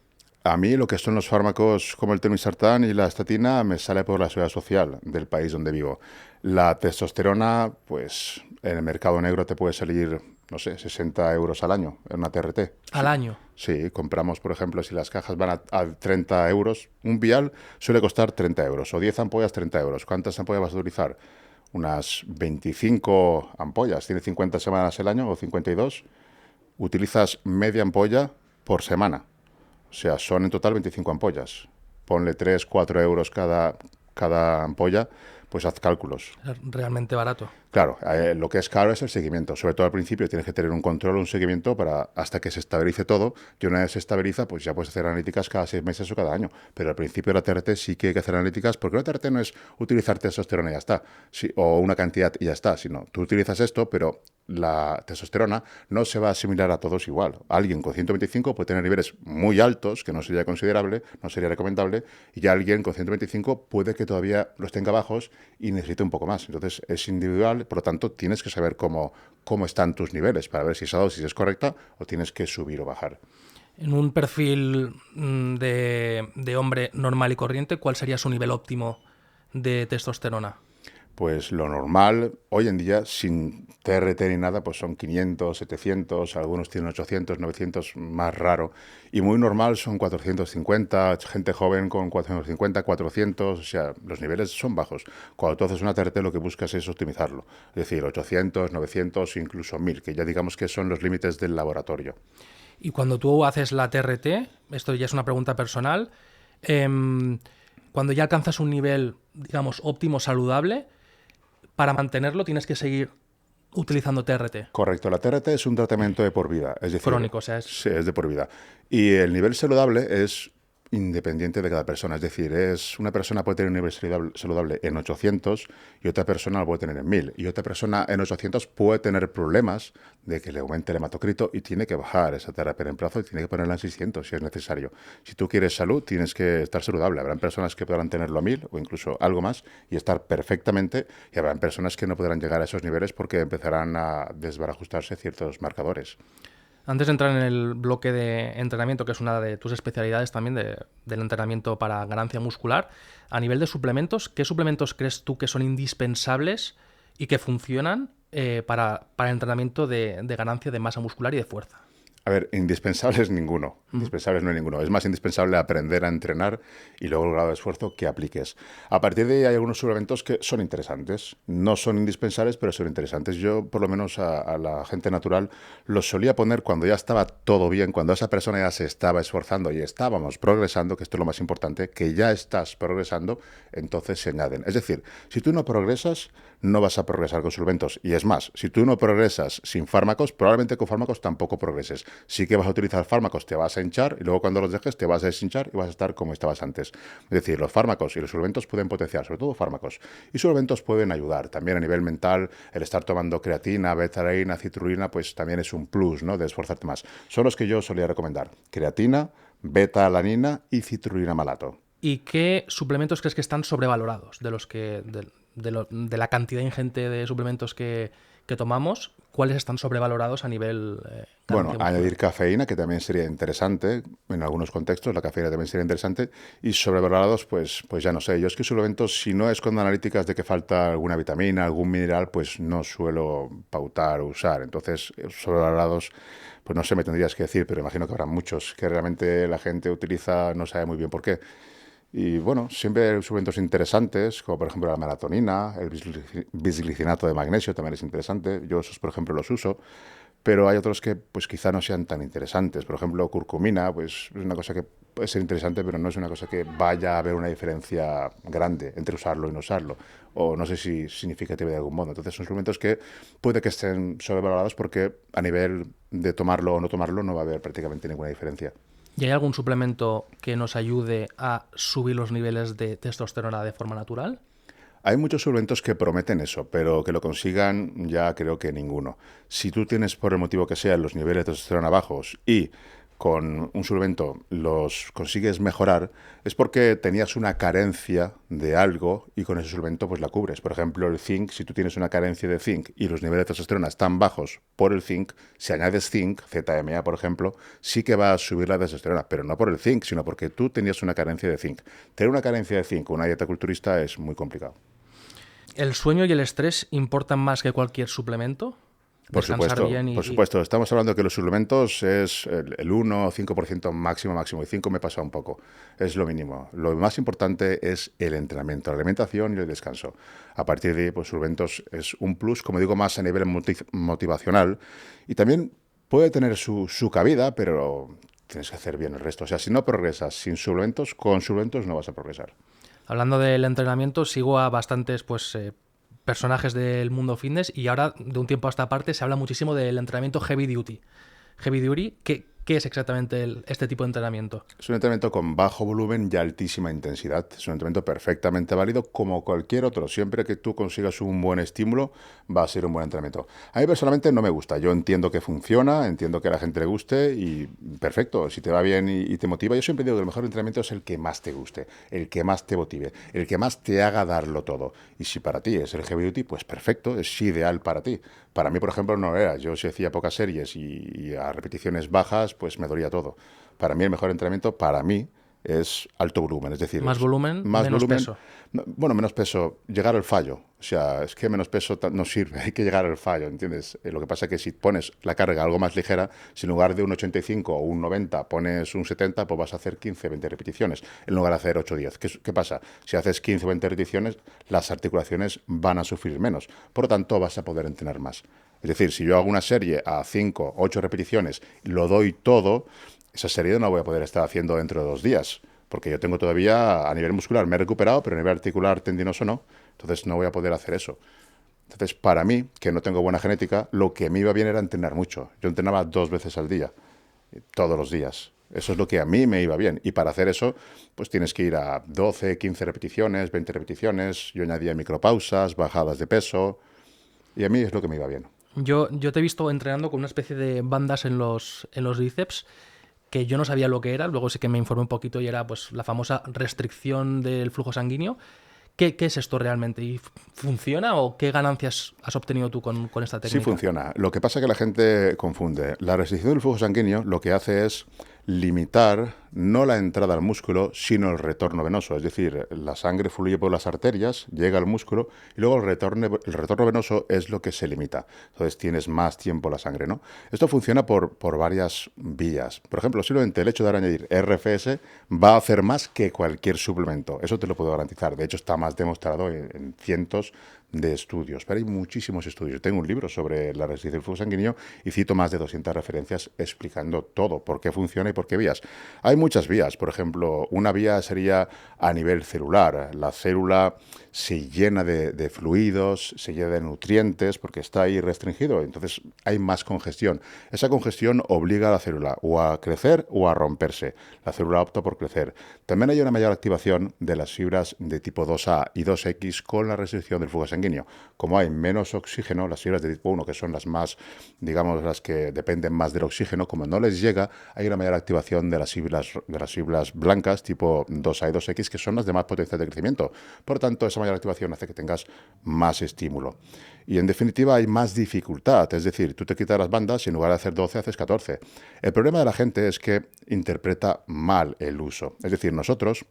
A mí lo que son los fármacos como el telmisartán y la estatina me sale por la seguridad social del país donde vivo. La testosterona, pues en el mercado negro te puede salir, no sé, 60 euros al año en una TRT. ¿Al año? Sí, compramos, por ejemplo, si las cajas van a 30 euros, un vial suele costar 30 euros o 10 ampollas 30 euros. ¿Cuántas ampollas vas a utilizar? Unas 25 ampollas. ¿Tiene 50 semanas el año o 52? Utilizas media ampolla por semana. O sea, son en total 25 ampollas. Ponle 3, 4 euros cada ampolla, pues haz cálculos. Es realmente barato. Claro, lo que es caro es el seguimiento. Sobre todo al principio tienes que tener un control, un seguimiento hasta que se estabilice todo. Y una vez se estabiliza, pues ya puedes hacer analíticas cada 6 meses o cada año. Pero al principio de la TRT sí que hay que hacer analíticas porque la TRT no es utilizar testosterona y ya está. Sí, o una cantidad y ya está. Sino tú utilizas esto, pero la testosterona no se va a asimilar a todos igual. Alguien con 125 puede tener niveles muy altos, que no sería considerable, no sería recomendable, y alguien con 125 puede que todavía los tenga bajos y necesite un poco más. Entonces es individual, por lo tanto tienes que saber cómo están tus niveles para ver si esa dosis es correcta o tienes que subir o bajar. En un perfil de hombre normal y corriente, ¿cuál sería su nivel óptimo de testosterona? Pues lo normal, hoy en día, sin TRT ni nada, pues son 500, 700, algunos tienen 800, 900, más raro. Y muy normal son 450, gente joven con 450, 400, o sea, los niveles son bajos. Cuando tú haces una TRT lo que buscas es optimizarlo, es decir, 800, 900, incluso 1000, que ya digamos que son los límites del laboratorio. Y cuando tú haces la TRT, esto ya es una pregunta personal, cuando ya alcanzas un nivel, digamos, óptimo, saludable, para mantenerlo tienes que seguir utilizando TRT. Correcto, la TRT es un tratamiento de por vida, es decir, Crónico, o sea, sí, es de por vida. Y el nivel saludable es independiente de cada persona, es decir, una persona puede tener un nivel saludable en 800 y otra persona lo puede tener en 1000. Y otra persona en 800 puede tener problemas de que le aumente el hematocrito y tiene que bajar esa terapia en plazo y tiene que ponerla en 600 si es necesario. Si tú quieres salud, tienes que estar saludable. Habrán personas que podrán tenerlo a 1000 o incluso algo más y estar perfectamente, y habrán personas que no podrán llegar a esos niveles porque empezarán a desbarajustarse ciertos marcadores. Antes de entrar en el bloque de entrenamiento, que es una de tus especialidades también del entrenamiento para ganancia muscular, a nivel de suplementos, ¿qué suplementos crees tú que son indispensables y que funcionan para el entrenamiento de ganancia de masa muscular y de fuerza? A ver, indispensable es ninguno. Indispensable no hay ninguno. Es más indispensable aprender a entrenar y luego el grado de esfuerzo que apliques. A partir de ahí hay algunos suplementos que son interesantes. No son indispensables, pero son interesantes. Yo, por lo menos a la gente natural, los solía poner cuando ya estaba todo bien, cuando esa persona ya se estaba esforzando y estábamos progresando, que esto es lo más importante, que ya estás progresando, entonces se añaden. Es decir, si tú no progresas, no vas a progresar con suplementos. Y es más, si tú no progresas sin fármacos, probablemente con fármacos tampoco progreses. Sí que vas a utilizar fármacos, te vas a hinchar y luego cuando los dejes te vas a deshinchar y vas a estar como estabas antes. Es decir, los fármacos y los suplementos pueden potenciar, sobre todo fármacos. Y suplementos pueden ayudar. También a nivel mental, el estar tomando creatina, beta-alanina, citrulina, pues también es un plus, ¿no?, de esforzarte más. Son los que yo solía recomendar. Creatina, beta-alanina y citrulina malato. ¿Y qué suplementos crees que están sobrevalorados de los que de la cantidad ingente de suplementos que tomamos? ¿Cuáles están sobrevalorados a nivel Bueno, añadir cafeína, que también sería interesante, en algunos contextos la cafeína también sería interesante, y sobrevalorados, pues ya no sé. Yo es que suplementos, si no es con analíticas de que falta alguna vitamina, algún mineral, pues no suelo pautar o usar. Entonces, sobrevalorados, pues no sé, me tendrías que decir, pero imagino que habrá muchos que realmente la gente utiliza, no sabe muy bien por qué. Y bueno, siempre hay suplementos interesantes, como por ejemplo la melatonina, el bisglicinato de magnesio también es interesante. Yo esos, por ejemplo, los uso, pero hay otros que pues quizá no sean tan interesantes. Por ejemplo, curcumina, pues es una cosa que puede ser interesante, pero no es una cosa que vaya a haber una diferencia grande entre usarlo y no usarlo. O no sé si significativa de algún modo. Entonces son suplementos que puede que estén sobrevalorados porque a nivel de tomarlo o no tomarlo no va a haber prácticamente ninguna diferencia. ¿Y hay algún suplemento que nos ayude a subir los niveles de testosterona de forma natural? Hay muchos suplementos que prometen eso, pero que lo consigan ya creo que ninguno. Si tú tienes, por el motivo que sea, los niveles de testosterona bajos y con un suplemento los consigues mejorar, es porque tenías una carencia de algo y con ese suplemento pues la cubres. Por ejemplo, el zinc, si tú tienes una carencia de zinc y los niveles de testosterona están bajos por el zinc, si añades zinc, ZMA por ejemplo, sí que va a subir la testosterona, pero no por el zinc, sino porque tú tenías una carencia de zinc. Tener una carencia de zinc con una dieta culturista es muy complicado. ¿El sueño y el estrés importan más que cualquier suplemento? Por supuesto, por supuesto. Estamos hablando que los suplementos es el 1 o 5% máximo, y 5 me pasa un poco. Es lo mínimo. Lo más importante es el entrenamiento, la alimentación y el descanso. A partir de ahí, pues suplementos es un plus, como digo, más a nivel motivacional. Y también puede tener su cabida, pero tienes que hacer bien el resto. O sea, si no progresas sin suplementos, con suplementos no vas a progresar. Hablando del entrenamiento, sigo a bastantes personajes del mundo fitness y ahora, de un tiempo a esta parte, se habla muchísimo del entrenamiento heavy duty. Heavy duty, ¿Qué es exactamente este tipo de entrenamiento? Es un entrenamiento con bajo volumen y altísima intensidad. Es un entrenamiento perfectamente válido como cualquier otro. Siempre que tú consigas un buen estímulo, va a ser un buen entrenamiento. A mí personalmente no me gusta. Yo entiendo que funciona, entiendo que a la gente le guste y perfecto. Si te va bien y te motiva, yo siempre digo que el mejor entrenamiento es el que más te guste, el que más te motive, el que más te haga darlo todo. Y si para ti es el heavy duty, pues perfecto, es ideal para ti. Para mí, por ejemplo, no era. Yo si hacía pocas series y a repeticiones bajas, pues me dolía todo. Para mí el mejor entrenamiento, para mí, es alto volumen. Es decir, Más volumen, más menos volumen, peso. bueno, menos peso, llegar al fallo. O sea, es que menos peso no sirve, hay que llegar al fallo, ¿entiendes? Lo que pasa es que si pones la carga algo más ligera, si en lugar de un 85 o un 90 pones un 70, pues vas a hacer 15, 20 repeticiones, en lugar de hacer 8 o 10. ¿Qué pasa? Si haces 15 o 20 repeticiones, las articulaciones van a sufrir menos. Por lo tanto, vas a poder entrenar más. Es decir, si yo hago una serie a 5, 8 repeticiones, lo doy todo, esa serie no la voy a poder estar haciendo dentro de 2 días, porque yo tengo todavía, a nivel muscular me he recuperado, pero a nivel articular, tendinoso no, entonces no voy a poder hacer eso. Entonces, para mí, que no tengo buena genética, lo que me iba bien era entrenar mucho. Yo entrenaba 2 veces al día, todos los días. Eso es lo que a mí me iba bien. Y para hacer eso, pues tienes que ir a 12, 15 repeticiones, 20 repeticiones. Yo añadía micropausas, bajadas de peso. Y a mí es lo que me iba bien. Yo te he visto entrenando con una especie de bandas en los bíceps que yo no sabía lo que era, luego sí que me informé un poquito y era pues la famosa restricción del flujo sanguíneo. ¿Qué es esto realmente? ¿Y funciona o qué ganancias has obtenido tú con esta Sí técnica? funciona. Lo que pasa es que la gente confunde. La restricción del flujo sanguíneo lo que hace es limitar no la entrada al músculo, sino el retorno venoso. Es decir, la sangre fluye por las arterias, llega al músculo y luego el retorno venoso es lo que se limita. Entonces tienes más tiempo la sangre, ¿no? Esto funciona por varias vías. Por ejemplo, simplemente el hecho de añadir RFS va a hacer más que cualquier suplemento. Eso te lo puedo garantizar. De hecho, está más demostrado en cientos de estudios, pero hay muchísimos estudios. Tengo un libro sobre la resistencia del flujo sanguíneo y cito más de 200 referencias explicando todo, por qué funciona y por qué vías. Hay muchas vías, por ejemplo, una vía sería a nivel celular. La célula se llena de fluidos, se llena de nutrientes porque está ahí restringido, entonces hay más congestión. Esa congestión obliga a la célula o a crecer o a romperse. La célula opta por crecer. También hay una mayor activación de las fibras de tipo 2A y 2X con la restricción del flujo sanguíneo. Como hay menos oxígeno, las fibras de tipo 1, que son las más, digamos, las que dependen más del oxígeno, como no les llega, hay una mayor activación de las fibras blancas tipo 2A y 2X, que son las de más potencial de crecimiento. Por tanto, esa mayor activación hace que tengas más estímulo. Y en definitiva hay más dificultad, es decir, tú te quitas las bandas y en lugar de hacer 12 haces 14. El problema de la gente es que interpreta mal el uso. Es decir, nosotros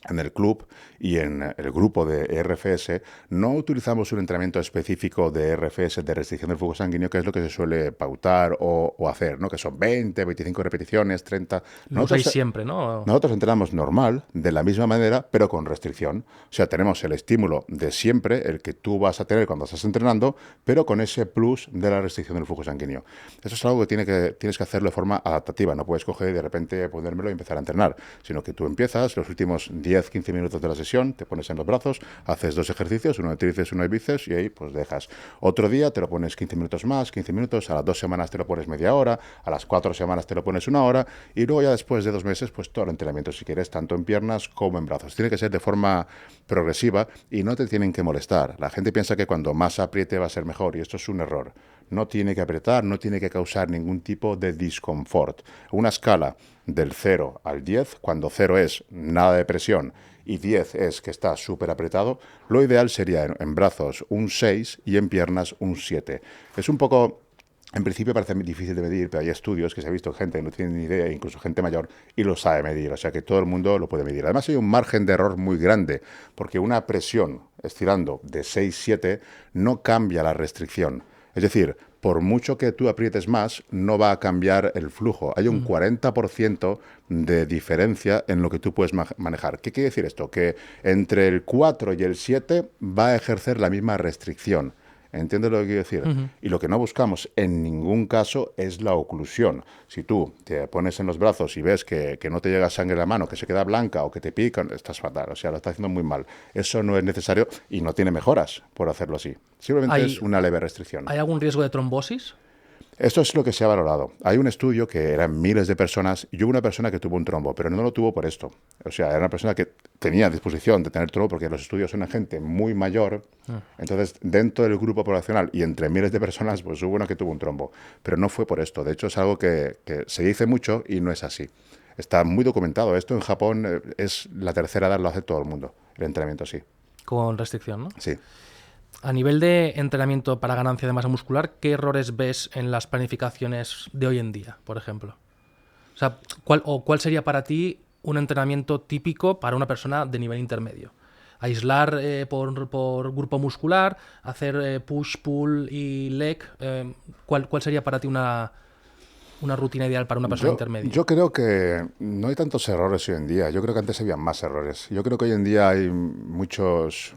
en el club y en el grupo de RFS no utilizamos un entrenamiento específico de RFS, de restricción del flujo sanguíneo, que es lo que se suele pautar o hacer, ¿no? Que son 20, 25 repeticiones, 30. Lo usáis siempre, ¿no? Nosotros entrenamos normal, de la misma manera, pero con restricción. O sea, tenemos el estímulo de siempre, el que tú vas a tener cuando estás entrenando, pero con ese plus de la restricción del flujo sanguíneo. Eso es algo que tienes que hacerlo de forma adaptativa. No puedes coger y de repente ponérmelo y empezar a entrenar, sino que tú empiezas los últimos 10, 15 minutos de la sesión, te pones en los brazos, haces 2 ejercicios, uno de tríceps, uno de bíceps, y ahí pues dejas. Otro día te lo pones 15 minutos más, 15 minutos, a las 2 semanas te lo pones media hora, a las 4 semanas te lo pones 1 hora, y luego ya después de 2 meses, pues todo el entrenamiento, si quieres, tanto en piernas como en brazos. Tiene que ser de forma progresiva y no te tienen que molestar. La gente piensa que cuando más apriete va a ser mejor, y esto es un error. No tiene que apretar, no tiene que causar ningún tipo de disconfort. Una escala del 0 al 10, cuando 0 es nada de presión y 10 es que está súper apretado, lo ideal sería en brazos un 6 y en piernas un 7. Es un poco... En principio parece difícil de medir, pero hay estudios que se ha visto gente que no tiene ni idea, incluso gente mayor, y lo sabe medir. O sea que todo el mundo lo puede medir. Además hay un margen de error muy grande, porque una presión estirando de 6-7 no cambia la restricción. Es decir, por mucho que tú aprietes más, no va a cambiar el flujo. Hay un 40% de diferencia en lo que tú puedes manejar. ¿Qué quiere decir esto? Que entre el 4 y el 7 va a ejercer la misma restricción. ¿Entiendes lo que quiero decir? Y lo que no buscamos en ningún caso es la oclusión. Si tú te pones en los brazos y ves que no te llega sangre a la mano, que se queda blanca o que te pican, estás fatal. O sea, lo estás haciendo muy mal. Eso no es necesario y no tiene mejoras por hacerlo así. Simplemente es una leve restricción. ¿Hay algún riesgo de trombosis? Esto es lo que se ha valorado. Hay un estudio que eran miles de personas y hubo una persona que tuvo un trombo, pero no lo tuvo por esto. O sea, era una persona que tenía disposición de tener trombo porque los estudios son en gente muy mayor. Entonces, dentro del grupo poblacional y entre miles de personas, pues hubo uno que tuvo un trombo. Pero no fue por esto. De hecho, es algo que se dice mucho y no es así. Está muy documentado. Esto en Japón es la tercera edad, lo hace todo el mundo. El entrenamiento así. Con restricción, ¿no? Sí. A nivel de entrenamiento para ganancia de masa muscular, ¿qué errores ves en las planificaciones de hoy en día, por ejemplo? O sea, ¿cuál sería para ti un entrenamiento típico para una persona de nivel intermedio? Aislar por grupo muscular, hacer push, pull y leg. ¿Cuál sería para ti una rutina ideal para una persona intermedia? Yo creo que no hay tantos errores hoy en día. Yo creo que antes había más errores. Yo creo que hoy en día hay muchos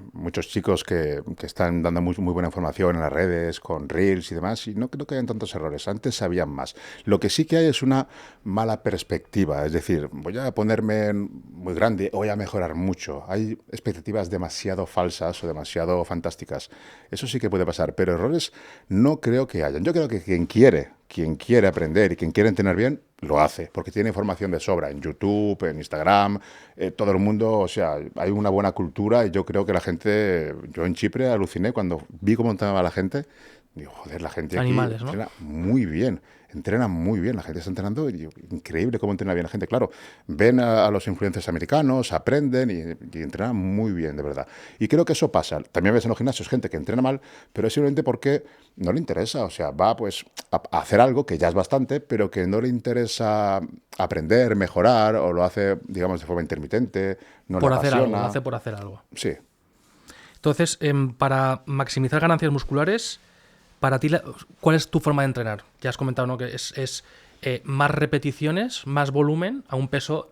chicos que están dando muy buena información en las redes, con reels y demás, y no creo que hayan tantos errores. Antes habían más. Lo que sí que hay es una mala perspectiva. Es decir, voy a ponerme muy grande, voy a mejorar mucho. Hay expectativas demasiado falsas o demasiado fantásticas. Eso sí que puede pasar, pero errores no creo que hayan. Yo creo que quien quiere aprender y quien quiere entrenar bien, lo hace, porque tiene información de sobra en YouTube, en Instagram, todo el mundo, o sea, hay una buena cultura y yo creo que la gente, yo en Chipre aluciné cuando vi cómo entrenaba la gente, digo, joder, la gente aquí Animales, ¿no? entrena muy bien, la gente está entrenando, y digo, increíble cómo entrena bien la gente, claro, ven a los influencers americanos, aprenden y entrenan muy bien, de verdad. Y creo que eso pasa, también ves en los gimnasios gente que entrena mal, pero es simplemente porque no le interesa, o sea, va pues a hacer algo que ya es bastante, pero que no le interesa aprender, mejorar, o lo hace, digamos, de forma intermitente, no le Por hacer algo, lo apasiona. hace por hacer algo. Sí. Entonces, para maximizar ganancias musculares, para ti, ¿cuál es tu forma de entrenar? Ya has comentado, ¿no?, que es más repeticiones, más volumen a un peso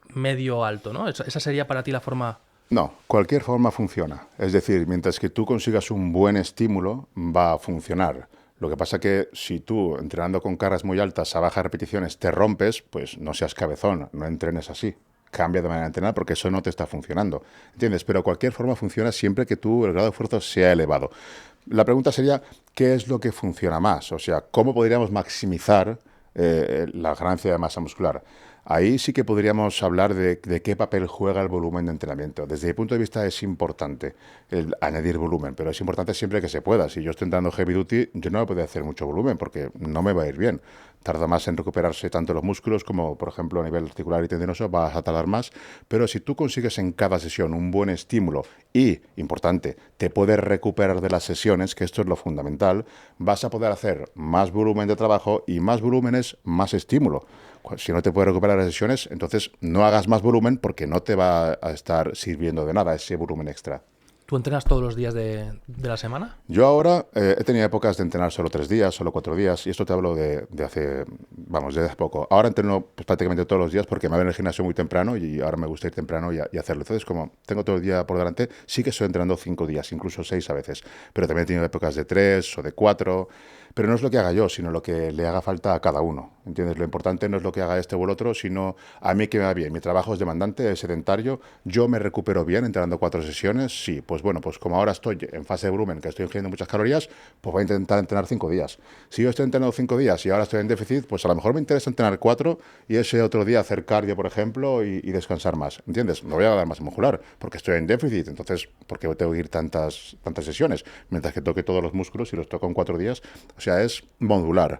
medio alto, ¿no? Esa sería para ti la forma. No, cualquier forma funciona. Es decir, mientras que tú consigas un buen estímulo, va a funcionar. Lo que pasa que si tú, entrenando con cargas muy altas a bajas repeticiones, te rompes, pues no seas cabezón, no entrenes así. Cambia de manera de entrenar porque eso no te está funcionando. ¿Entiendes? Pero cualquier forma funciona siempre que el grado de esfuerzo sea elevado. La pregunta sería, ¿qué es lo que funciona más? O sea, ¿cómo podríamos maximizar la ganancia de masa muscular? Ahí sí que podríamos hablar de qué papel juega el volumen de entrenamiento. Desde mi punto de vista es importante el añadir volumen, pero es importante siempre que se pueda. Si yo estoy entrando heavy duty, yo no puedo hacer mucho volumen porque no me va a ir bien. Tarda más en recuperarse tanto los músculos como, por ejemplo, a nivel articular y tendinoso, vas a tardar más. Pero si tú consigues en cada sesión un buen estímulo y, importante, te puedes recuperar de las sesiones, que esto es lo fundamental, vas a poder hacer más volumen de trabajo y más volumen es más estímulo. Si no te puedes recuperar las sesiones, entonces no hagas más volumen porque no te va a estar sirviendo de nada ese volumen extra. ¿Tú entrenas todos los días de la semana? Yo ahora he tenido épocas de entrenar solo 3 días, solo 4 días, y esto te hablo de hace, vamos, de hace poco. Ahora entreno pues, prácticamente todos los días porque me voy en el gimnasio muy temprano y ahora me gusta ir temprano y hacerlo. Entonces, como tengo todo el día por delante, sí que estoy entrenando 5 días, incluso 6 a veces, pero también he tenido épocas de 3 o de 4. Pero no es lo que haga yo, sino lo que le haga falta a cada uno. ¿Entiendes? Lo importante no es lo que haga este o el otro, sino a mí que me va bien. Mi trabajo es demandante, es sedentario. Yo me recupero bien entrenando 4 sesiones. Sí, pues bueno, pues como ahora estoy en fase de volumen, que estoy ingiriendo muchas calorías, pues voy a intentar entrenar 5 días. Si yo estoy entrenando 5 días y ahora estoy en déficit, pues a lo mejor me interesa entrenar 4 y ese otro día hacer cardio, por ejemplo, y descansar más. ¿Entiendes? No voy a dar más muscular porque estoy en déficit. Entonces, ¿por qué tengo que ir tantas sesiones? Mientras que toque todos los músculos y los toco en 4 días. O sea, es modular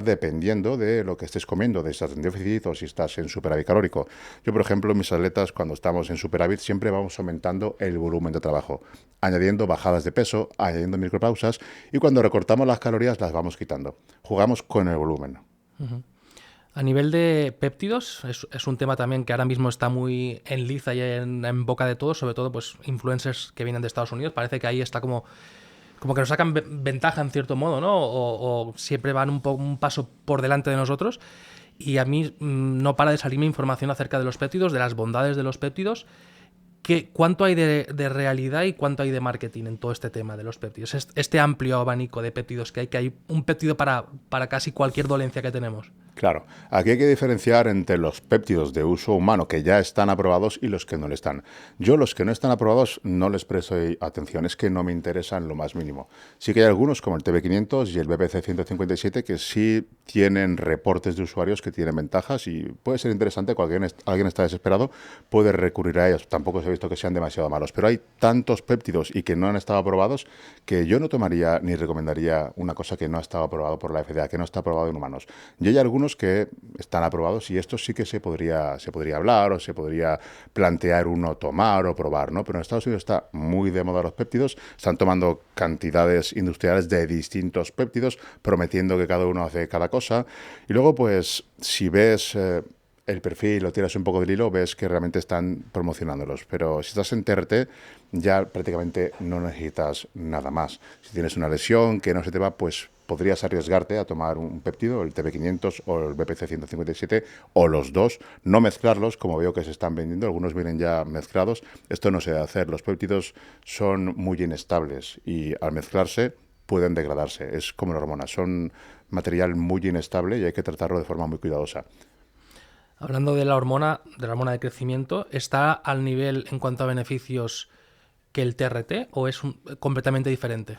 dependiendo de lo que estés comiendo, de si estás en déficit o si estás en superávit calórico. Yo, por ejemplo, mis atletas, cuando estamos en superávit, siempre vamos aumentando el volumen de trabajo, añadiendo bajadas de peso, añadiendo micropausas, y cuando recortamos las calorías las vamos quitando. Jugamos con el volumen. A nivel de péptidos, es un tema también que ahora mismo está muy en liza y en boca de todos, sobre todo pues influencers que vienen de Estados Unidos. Parece que ahí está como que nos sacan ventaja en cierto modo, ¿no? O siempre van un paso por delante de nosotros. Y a mí no para de salirme información acerca de los péptidos, de las bondades de los péptidos. ¿Cuánto hay de realidad y cuánto hay de marketing en todo este tema de los péptidos? Este amplio abanico de péptidos que hay un péptido para casi cualquier dolencia que tenemos. Claro, aquí hay que diferenciar entre los péptidos de uso humano que ya están aprobados y los que no lo están. Yo los que no están aprobados no les presto atención, es que no me interesan lo más mínimo. Sí que hay algunos como el TB500 y el BPC 157 que sí tienen reportes de usuarios que tienen ventajas y puede ser interesante cuando alguien está desesperado, puede recurrir a ellos. Tampoco se ha visto que sean demasiado malos, pero hay tantos péptidos y que no han estado aprobados que yo no tomaría ni recomendaría una cosa que no ha estado aprobado por la FDA, que no está aprobado en humanos. Y hay algunos que están aprobados y estos sí que se podría hablar o se podría plantear uno tomar o probar, ¿no? Pero en Estados Unidos está muy de moda los péptidos, están tomando cantidades industriales de distintos péptidos, prometiendo que cada uno hace cada cosa. Y luego, pues, si ves el perfil o tiras un poco del hilo, ves que realmente están promocionándolos. Pero si estás en TRT, ya prácticamente no necesitas nada más. Si tienes una lesión que no se te va, pues podrías arriesgarte a tomar un péptido, el TB500 o el BPC 157, o los dos, no mezclarlos, como veo que se están vendiendo, algunos vienen ya mezclados. Esto no se debe hacer. Los péptidos son muy inestables y al mezclarse pueden degradarse. Es como la hormona, son material muy inestable y hay que tratarlo de forma muy cuidadosa. Hablando de la hormona de crecimiento, ¿está al nivel en cuanto a beneficios que el TRT o es completamente diferente?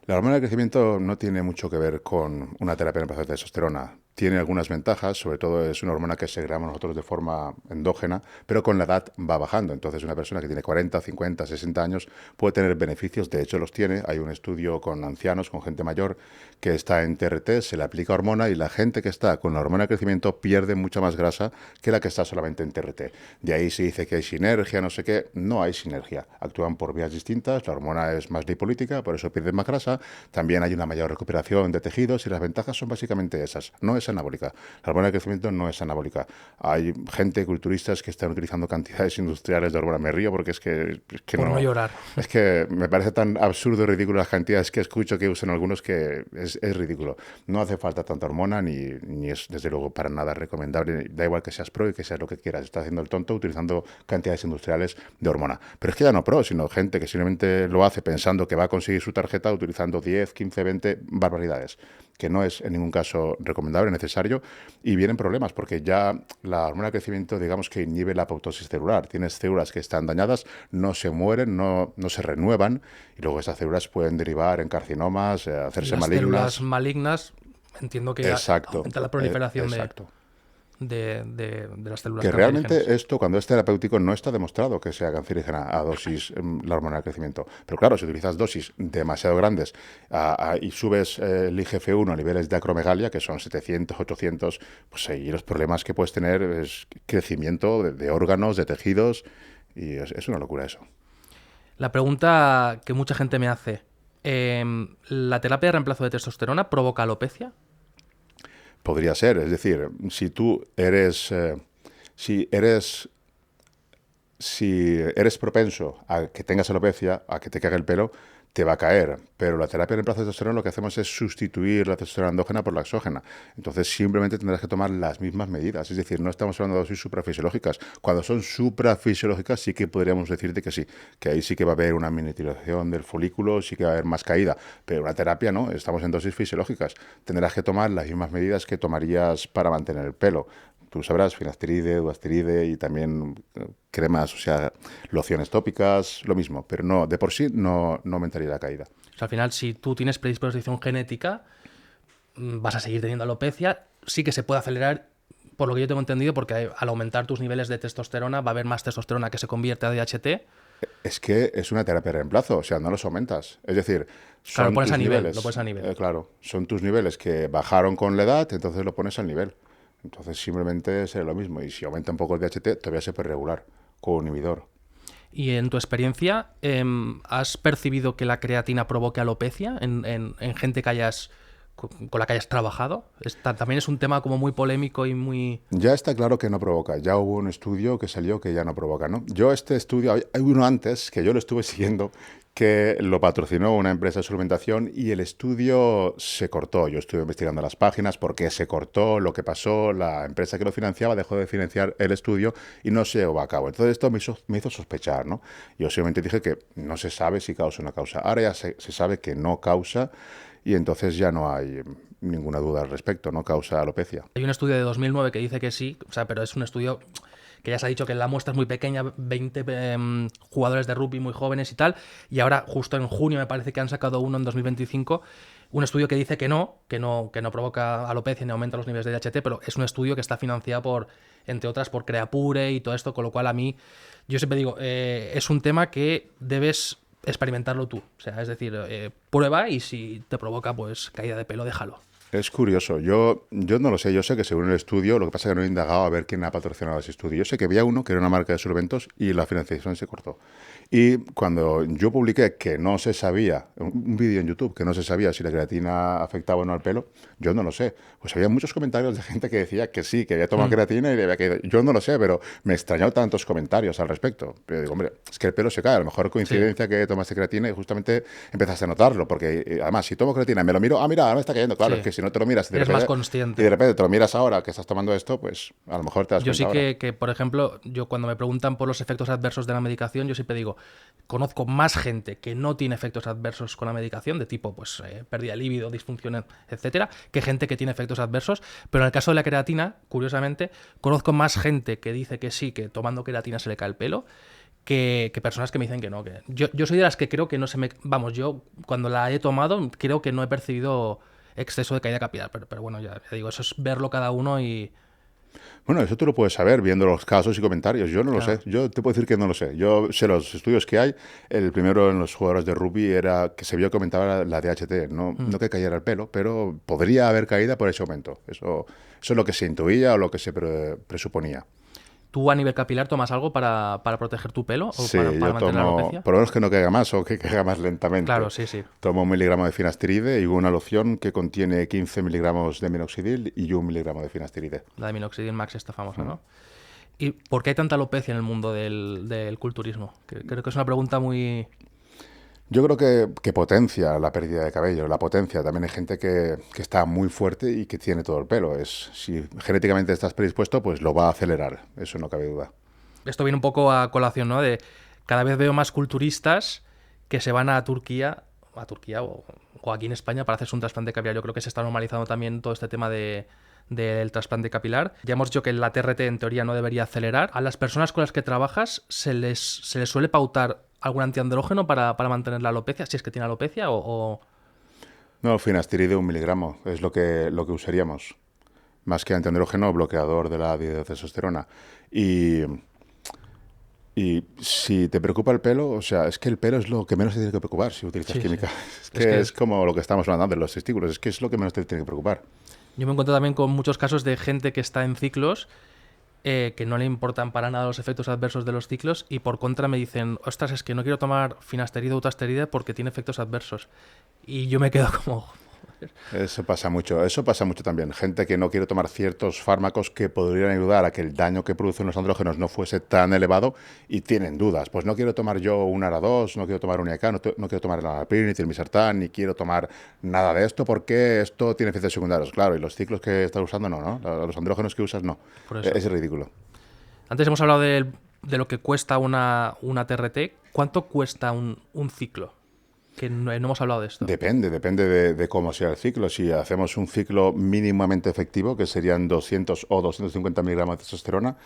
La hormona de crecimiento no tiene mucho que ver con una terapia en reemplazo de testosterona. Tiene algunas ventajas, sobre todo es una hormona que segregamos nosotros de forma endógena, pero con la edad va bajando. Entonces una persona que tiene 40, 50, 60 años puede tener beneficios, de hecho los tiene. Hay un estudio con ancianos, con gente mayor que está en TRT, se le aplica hormona y la gente que está con la hormona de crecimiento pierde mucha más grasa que la que está solamente en TRT. De ahí se dice que hay sinergia, no sé qué. No hay sinergia. Actúan por vías distintas, la hormona es más lipolítica, por eso pierden más grasa. También hay una mayor recuperación de tejidos y las ventajas son básicamente esas. No es anabólica. La hormona de crecimiento no es anabólica. Hay gente, culturistas, que están utilizando cantidades industriales de hormona. Me río porque es que Por no no. llorar. Es que me parece tan absurdo y ridículo las cantidades que escucho que usan algunos que es ridículo. No hace falta tanta hormona ni es, desde luego, para nada recomendable. Da igual que seas pro y que seas lo que quieras. Estás haciendo el tonto utilizando cantidades industriales de hormona. Pero es que ya no pro, sino gente que simplemente lo hace pensando que va a conseguir su tarjeta utilizando 10, 15, 20 barbaridades, que no es en ningún caso recomendable, necesario, y vienen problemas, porque ya la hormona de crecimiento, digamos que inhibe la apoptosis celular. Tienes células que están dañadas, no se mueren, no se renuevan, y luego esas células pueden derivar en carcinomas, hacerse Las células malignas. malignas, entiendo que Exacto, aumenta la proliferación exacto. de las células Que cancerígenas. realmente esto, cuando es terapéutico, no está demostrado que sea cancerígena a dosis la hormona de crecimiento. Pero claro, si utilizas dosis demasiado grandes y subes el IGF-1 a niveles de acromegalia, que son 700, 800, pues ahí los problemas que puedes tener es crecimiento de órganos, de tejidos, y es una locura eso. La pregunta que mucha gente me hace, ¿la terapia de reemplazo de testosterona provoca alopecia? Podría ser, es decir, si tú eres, si eres si eres propenso a que tengas alopecia, a que te caiga el pelo, te va a caer. Pero la terapia de reemplazo de testosterona lo que hacemos es sustituir la testosterona endógena por la exógena. Entonces simplemente tendrás que tomar las mismas medidas. Es decir, no estamos hablando de dosis suprafisiológicas. Cuando son suprafisiológicas sí que podríamos decirte que sí, que ahí sí que va a haber una miniaturización del folículo, sí que va a haber más caída. Pero una terapia no, estamos en dosis fisiológicas. Tendrás que tomar las mismas medidas que tomarías para mantener el pelo. Tú sabrás, finasteride, duasteride y también cremas, o sea, lociones tópicas, lo mismo, pero no, de por sí no aumentaría la caída. O sea, al final, si tú tienes predisposición genética, vas a seguir teniendo alopecia. Sí que se puede acelerar, por lo que yo tengo entendido, porque al aumentar tus niveles de testosterona va a haber más testosterona que se convierte a DHT. Es que es una terapia de reemplazo, o sea, no los aumentas. Es decir, Claro, lo son pones tus a nivel, niveles, lo pones a nivel. claro, son tus niveles que bajaron con la edad, entonces lo pones al nivel. Entonces simplemente será lo mismo. Y si aumenta un poco el DHT, todavía se puede regular con un inhibidor. Y en tu experiencia, ¿has percibido que la creatina provoque alopecia en gente que con la que hayas trabajado? También es un tema como muy polémico y muy... Ya está claro que no provoca. Ya hubo un estudio que salió que ya no provoca, ¿no? Yo este estudio, hay uno antes que yo lo estuve siguiendo, que lo patrocinó una empresa de suplementación y el estudio se cortó. Yo estuve investigando las páginas, por qué se cortó, lo que pasó, la empresa que lo financiaba dejó de financiar el estudio y no se llevó a cabo. Entonces esto me hizo sospechar, ¿no? Yo simplemente dije que no se sabe si causa o no causa. Ahora ya se sabe que no causa. y entonces ya no hay ninguna duda al respecto, no causa alopecia. Hay un estudio de 2009 que dice que sí, o sea, pero es un estudio que ya se ha dicho que la muestra es muy pequeña, 20 jugadores de rugby muy jóvenes y tal, y ahora justo en junio me parece que han sacado uno en 2025, un estudio que dice que no provoca alopecia ni aumenta los niveles de DHT, pero es un estudio que está financiado por, entre otras, por Creapure y todo esto, con lo cual a mí, yo siempre digo, es un tema que debes experimentarlo tú, o sea, es decir, prueba y si te provoca pues caída de pelo, déjalo. Es curioso, yo no lo sé, yo sé que según el estudio, lo que pasa es que no he indagado a ver quién ha patrocinado ese estudio. Yo sé que había uno que era una marca de suplementos y la financiación se cortó. Y cuando yo publiqué que no se sabía, un vídeo en YouTube, que no se sabía si la creatina afectaba o no al pelo, yo no lo sé. Pues había muchos comentarios de gente que decía que sí, que había tomado creatina y le había caído. Yo no lo sé, pero me extrañó tantos comentarios al respecto. Pero digo, hombre, es que el pelo se cae. A lo mejor coincidencia que tomaste creatina y justamente empezaste a notarlo. Porque además, si tomo creatina y me lo miro, mira, ahora me está cayendo. Claro, Sí. es que si no te lo miras Eres más consciente. y de repente te lo miras ahora que estás tomando esto, pues a lo mejor te das Yo cuenta sí ahora. que, por ejemplo, yo cuando me preguntan por los efectos adversos de la medicación, yo siempre digo, conozco más gente que no tiene efectos adversos con la medicación, de tipo pues pérdida de líbido, disfunción, etcétera, que gente que tiene efectos adversos. Pero en el caso de la creatina, curiosamente, conozco más gente que dice que sí, que tomando creatina se le cae el pelo, que personas que me dicen que no. Que yo soy de las que creo que no se me... Vamos, yo cuando la he tomado creo que no he percibido exceso de caída capilar, pero bueno, ya digo, eso es verlo cada uno y... Bueno, eso tú lo puedes saber viendo los casos y comentarios. Yo no lo Claro. sé. Yo te puedo decir que no lo sé. Yo sé los estudios que hay. El primero en los jugadores de rugby era que se vio que aumentaba la DHT. No que cayera el pelo, pero podría haber caída por ese aumento. Eso es lo que se intuía o lo que se presuponía. ¿Tú a nivel capilar tomas algo para proteger tu pelo o Sí, para yo mantener la tomo, alopecia? por lo menos que no caiga más o que caiga más lentamente. Claro, sí, sí. Tomo 1 miligramo de finasteride y una loción que contiene 15 miligramos de minoxidil y 1 miligramo de finasteride. La de minoxidil max está famosa, ¿no? ¿Y por qué hay tanta alopecia en el mundo del culturismo? Creo que es una pregunta muy... Yo creo que potencia la pérdida de cabello, la potencia. También hay gente que está muy fuerte y que tiene todo el pelo. Si genéticamente estás predispuesto, pues lo va a acelerar, eso no cabe duda. Esto viene un poco a colación, ¿no? De cada vez veo más culturistas que se van a Turquía o aquí en España para hacerse un trasplante capilar. Yo creo que se está normalizando también todo este tema del trasplante capilar. Ya hemos dicho que la TRT en teoría no debería acelerar. A las personas con las que trabajas se les suele pautar algún antiandrógeno para mantener la alopecia, si es que tiene alopecia o... No, finasteride 1 miligramo es lo que usaríamos. Más que antiandrógeno, bloqueador de la dihidrotestosterona. Y si te preocupa el pelo, o sea, es que el pelo es lo que menos te tiene que preocupar si utilizas Sí, química. sí. Es como lo que estamos hablando de los testículos, es que es lo que menos te tiene que preocupar. Yo me encuentro también con muchos casos de gente que está en ciclos que no le importan para nada los efectos adversos de los ciclos y por contra me dicen, ostras, es que no quiero tomar finasterida o utasteride porque tiene efectos adversos. Y yo me quedo como... Eso pasa mucho también. Gente que no quiere tomar ciertos fármacos que podrían ayudar a que el daño que producen los andrógenos no fuese tan elevado y tienen dudas. Pues no quiero tomar yo un ARA2, no quiero tomar un IAK, no quiero tomar el enalapril, ni telmisartán, ni quiero tomar nada de esto porque esto tiene efectos secundarios. Claro, y los ciclos que estás usando no. Los andrógenos que usas no. Por eso. Es ridículo. Antes hemos hablado de lo que cuesta una TRT. ¿Cuánto cuesta un ciclo? Que no hemos hablado de esto. Depende de cómo sea el ciclo. Si hacemos un ciclo mínimamente efectivo, que serían 200 o 250 miligramos de testosterona,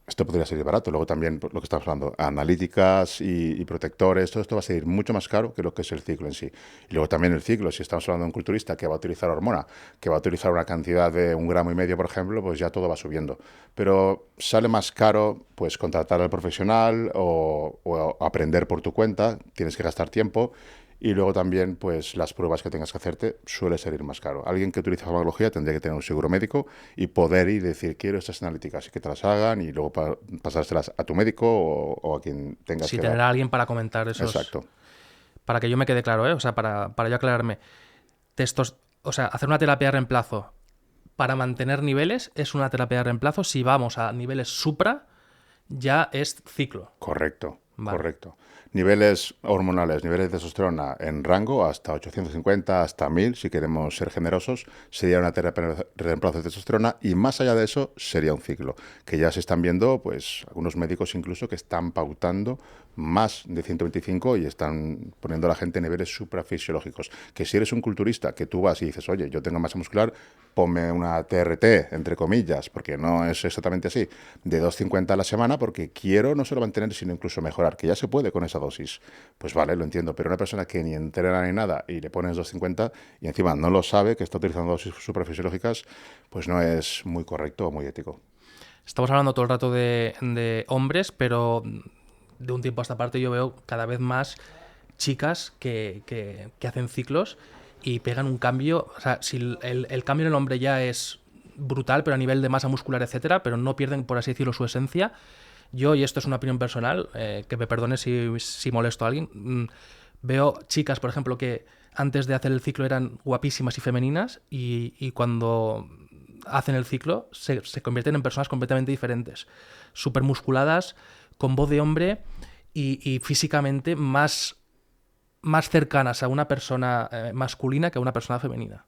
esto podría salir barato. Luego también, lo que estamos hablando, analíticas y protectores, todo esto va a salir mucho más caro que lo que es el ciclo en sí. Y luego también el ciclo, si estamos hablando de un culturista que va a utilizar hormona, que va a utilizar una cantidad de 1,5 gramos, por ejemplo, pues ya todo va subiendo. Pero sale más caro pues contratar al profesional o aprender por tu cuenta, tienes que gastar tiempo. Y luego también, pues las pruebas que tengas que hacerte suele salir más caro. Alguien que utiliza farmacología tendría que tener un seguro médico y poder ir y decir, quiero estas analíticas y que te las hagan y luego pasárselas a tu médico o a quien tengas Sí, que tener dar. a alguien para comentar esos... Exacto. Para que yo me quede claro, ¿eh? O sea, para yo aclararme. O sea, hacer una terapia de reemplazo para mantener niveles es una terapia de reemplazo. Si vamos a niveles supra, ya es ciclo. Correcto. Vale. Correcto. Niveles hormonales, niveles de testosterona en rango hasta 850, hasta 1000, si queremos ser generosos, sería una terapia de reemplazo de testosterona y más allá de eso sería un ciclo, que ya se están viendo, pues, algunos médicos incluso que están pautando más de 125 y están poniendo a la gente en niveles suprafisiológicos. Que si eres un culturista, que tú vas y dices, oye, yo tengo masa muscular, ponme una TRT, entre comillas, porque no es exactamente así, de 250 a la semana, porque quiero no solo mantener, sino incluso mejorar, que ya se puede con esa dosis. Pues vale, lo entiendo, pero una persona que ni entrena ni nada y le pones 250 y encima no lo sabe, que está utilizando dosis suprafisiológicas, pues no es muy correcto o muy ético. Estamos hablando todo el rato de hombres, pero de un tiempo a esta parte yo veo cada vez más chicas que hacen ciclos y pegan un cambio. O sea, si el cambio en el hombre ya es brutal, pero a nivel de masa muscular, etcétera, pero no pierden, por así decirlo, su esencia. Yo, y esto es una opinión personal, que me perdone si molesto a alguien, veo chicas, por ejemplo, que antes de hacer el ciclo eran guapísimas y femeninas y cuando hacen el ciclo se convierten en personas completamente diferentes, súper musculadas, con voz de hombre y físicamente más cercanas a una persona masculina que a una persona femenina.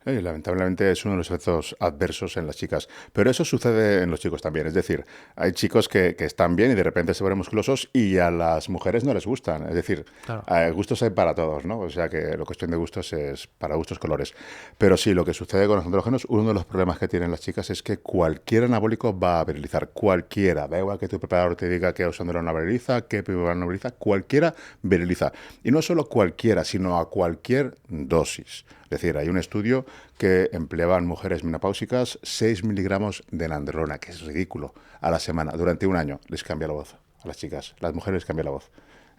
Lamentablemente es uno de los efectos adversos en las chicas, pero eso sucede en los chicos también. Es decir, hay chicos que están bien y de repente se vuelven musculosos y a las mujeres no les gustan. Es decir, Claro. gustos hay para todos, ¿no? O sea que la cuestión de gustos es para gustos colores. Pero sí, lo que sucede con los andrógenos, uno de los problemas que tienen las chicas es que cualquier anabólico va a virilizar. Cualquiera. Da igual que tu preparador te diga que Oxandrolona viriliza, que Pivovana viriliza, cualquiera viriliza. Y no solo cualquiera, sino a cualquier dosis. Es decir, hay un estudio que empleaban mujeres menopáusicas 6 miligramos de nandrolona, que es ridículo, a la semana. Durante un año les cambia la voz a las chicas. Las mujeres les cambia la voz.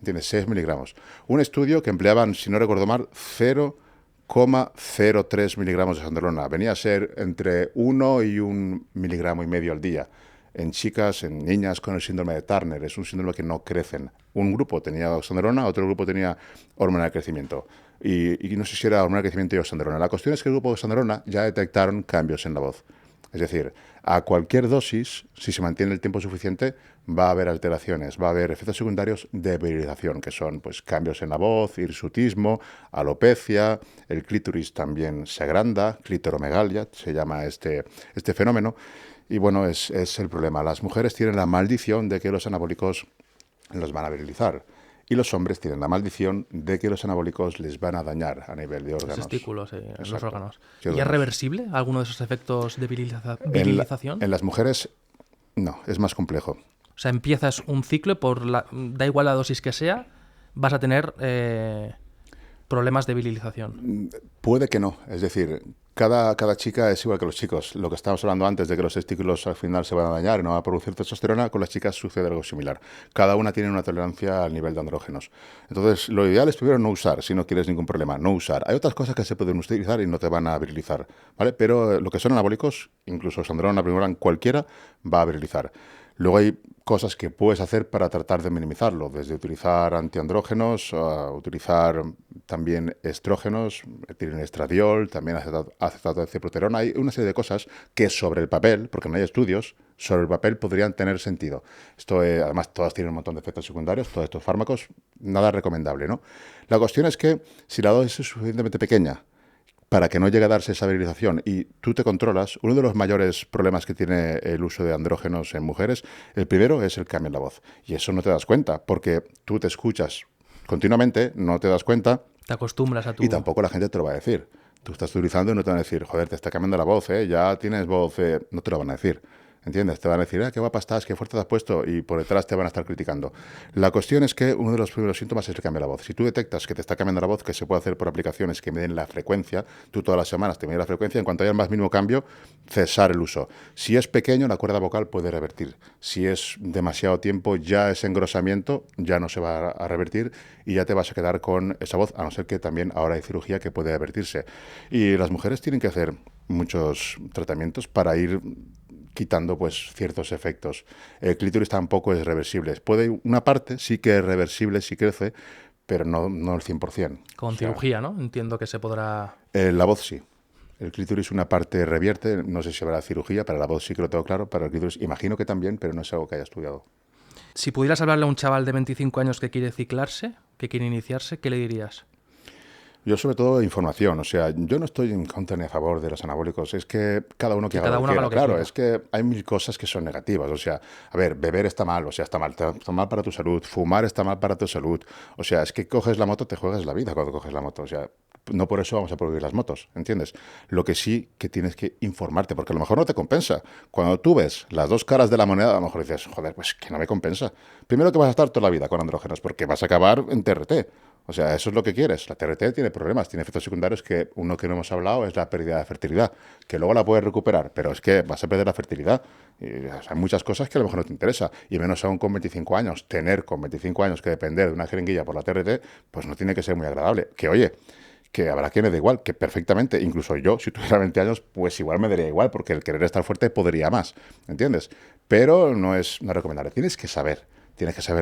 ¿Entiendes? 6 miligramos. Un estudio que empleaban, si no recuerdo mal, 0,03 miligramos de nandrolona. Venía a ser entre 1 y 1,5 miligramos al día. En chicas, en niñas con el síndrome de Turner. Es un síndrome que no crecen. Un grupo tenía oxandrolona, otro grupo tenía hormona de crecimiento. Y no sé si era hormona de crecimiento y oxandrolona. La cuestión es que el grupo de oxandrolona ya detectaron cambios en la voz. Es decir, a cualquier dosis, si se mantiene el tiempo suficiente, va a haber alteraciones, va a haber efectos secundarios de virilización, que son pues, cambios en la voz, hirsutismo, alopecia, el clítoris también se agranda, clitoromegalia, se llama este fenómeno. Y bueno, es el problema. Las mujeres tienen la maldición de que los anabólicos los van a virilizar. Y los hombres tienen la maldición de que los anabólicos les van a dañar a nivel de Los órganos. testículos, los órganos. Sí, ¿Y es órganos. reversible alguno de esos efectos de virilización? En las mujeres, no, es más complejo. O sea, empiezas un ciclo, da igual la dosis que sea, vas a tener problemas de virilización. Puede que no. Es decir, cada chica es igual que los chicos. Lo que estábamos hablando antes de que los testículos al final se van a dañar y no va a producir testosterona, con las chicas sucede algo similar. Cada una tiene una tolerancia al nivel de andrógenos. Entonces, lo ideal es primero no usar, si no quieres ningún problema, no usar. Hay otras cosas que se pueden utilizar y no te van a virilizar, ¿vale? Pero lo que son anabólicos, incluso Oxandrolona, Primorán, cualquiera, va a virilizar. Luego hay cosas que puedes hacer para tratar de minimizarlo, desde utilizar antiandrógenos, a utilizar también estrógenos, etilinestradiol, también acetato de ciproterona. Hay una serie de cosas que sobre el papel, porque no hay estudios, sobre el papel podrían tener sentido. Esto, además, todas tienen un montón de efectos secundarios, todos estos fármacos, nada recomendable, ¿no? La cuestión es que si la dosis es suficientemente pequeña para que no llegue a darse esa virilización y tú te controlas, uno de los mayores problemas que tiene el uso de andrógenos en mujeres, el primero es el cambio en la voz. Y eso no te das cuenta, porque tú te escuchas continuamente, no te das cuenta. Te acostumbras a tu... Y tampoco la gente te lo va a decir. Tú estás utilizando y no te van a decir, joder, te está cambiando la voz, ya tienes voz, no te lo van a decir. ¿Entiendes? Te van a decir, qué guapa estás, qué fuerte te has puesto, y por detrás te van a estar criticando. La cuestión es que uno de los primeros síntomas es el cambio de la voz. Si tú detectas que te está cambiando la voz, que se puede hacer por aplicaciones que miden la frecuencia, tú todas las semanas te miden la frecuencia, en cuanto haya el más mínimo cambio, cesar el uso. Si es pequeño, la cuerda vocal puede revertir. Si es demasiado tiempo, ya ese engrosamiento ya no se va a revertir y ya te vas a quedar con esa voz, a no ser que también ahora hay cirugía que puede revertirse. Y las mujeres tienen que hacer muchos tratamientos para ir quitando pues ciertos efectos. El clítoris tampoco es reversible. Una parte sí que es reversible si crece, pero no el 100%. Con cirugía, ¿no? Entiendo que se podrá... La voz sí. El clítoris una parte revierte, no sé si habrá cirugía, para la voz sí que lo tengo claro, para el clítoris imagino que también, pero no es algo que haya estudiado. Si pudieras hablarle a un chaval de 25 años que quiere ciclarse, que quiere iniciarse, ¿qué le dirías? Yo sobre todo información, o sea, yo no estoy en contra ni a favor de los anabólicos, es que cada uno que Que haga cada lo que uno haga quiera, lo que claro, quiera. es que hay mil cosas que son negativas, o sea, a ver, beber está mal, o sea, está mal para tu salud, fumar está mal para tu salud, o sea, es que coges la moto, te juegas la vida cuando coges la moto, o sea, no por eso vamos a prohibir las motos, ¿entiendes? Lo que sí que tienes que informarte, porque a lo mejor no te compensa. Cuando tú ves las dos caras de la moneda, a lo mejor dices, joder, pues que no me compensa. Primero que vas a estar toda la vida con andrógenos, porque vas a acabar en TRT. O sea, eso es lo que quieres. La TRT tiene problemas, tiene efectos secundarios que uno que no hemos hablado es la pérdida de fertilidad, que luego la puedes recuperar, pero es que vas a perder la fertilidad. Y, o sea, hay muchas cosas que a lo mejor no te interesa, y menos aún con 25 años. Tener con 25 años que depender de una jeringuilla por la TRT, pues no tiene que ser muy agradable. Que oye, que habrá quien le dé igual, que perfectamente, incluso yo, si tuviera 20 años, pues igual me daría igual, porque el querer estar fuerte podría más, ¿entiendes? Pero no es recomendable, tienes que saber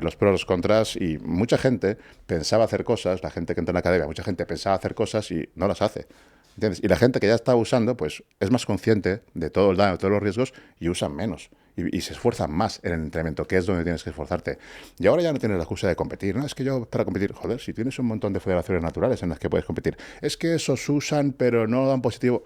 los pros, los contras, y mucha gente pensaba hacer cosas, la gente que entra en la academia, mucha gente pensaba hacer cosas y no las hace, ¿entiendes? Y la gente que ya está usando, pues es más consciente de todo el daño, de todos los riesgos, y usan menos. Y se esfuerzan más en el entrenamiento, que es donde tienes que esforzarte. Y ahora ya no tienes la excusa de competir, ¿no? Es que yo para competir, joder, si tienes un montón de federaciones naturales en las que puedes competir, es que esos usan pero no dan positivo.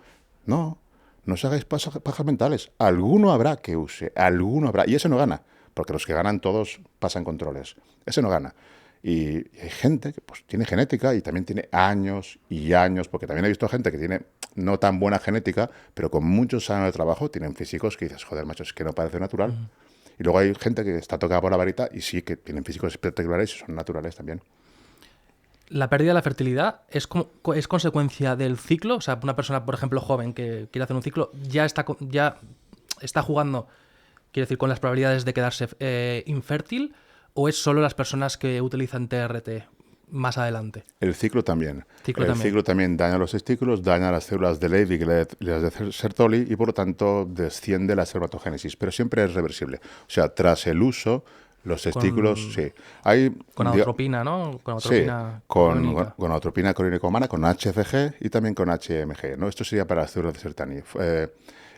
No, no os hagáis pajas mentales. Alguno habrá que use, alguno habrá. Y ese no gana, porque los que ganan todos pasan controles. Ese no gana. Y hay gente que pues, tiene genética y también tiene años y años, porque también he visto gente que tiene no tan buena genética, pero con muchos años de trabajo, tienen físicos que dices, joder, macho, es que no parece natural. Y luego hay gente que está tocada por la varita y sí que tienen físicos espectaculares y son naturales también. La pérdida de la fertilidad es consecuencia del ciclo. O sea, una persona, por ejemplo, joven que quiere hacer un ciclo, ya está jugando, quiere decir, con las probabilidades de quedarse infértil, o es solo las personas que utilizan TRT más adelante. El ciclo también. Ciclo El también. ciclo también daña los testículos, daña las células de Leydig y las de Sertoli y por lo tanto desciende la espermatogénesis, pero siempre es reversible. O sea, tras el uso, los testículos, Con, sí. Hay, con atropina, ¿no? Con sí, atropina con coriónica. atropina coriónica humana, con HCG y también con HMG, ¿no? Esto sería para las células de Sertani.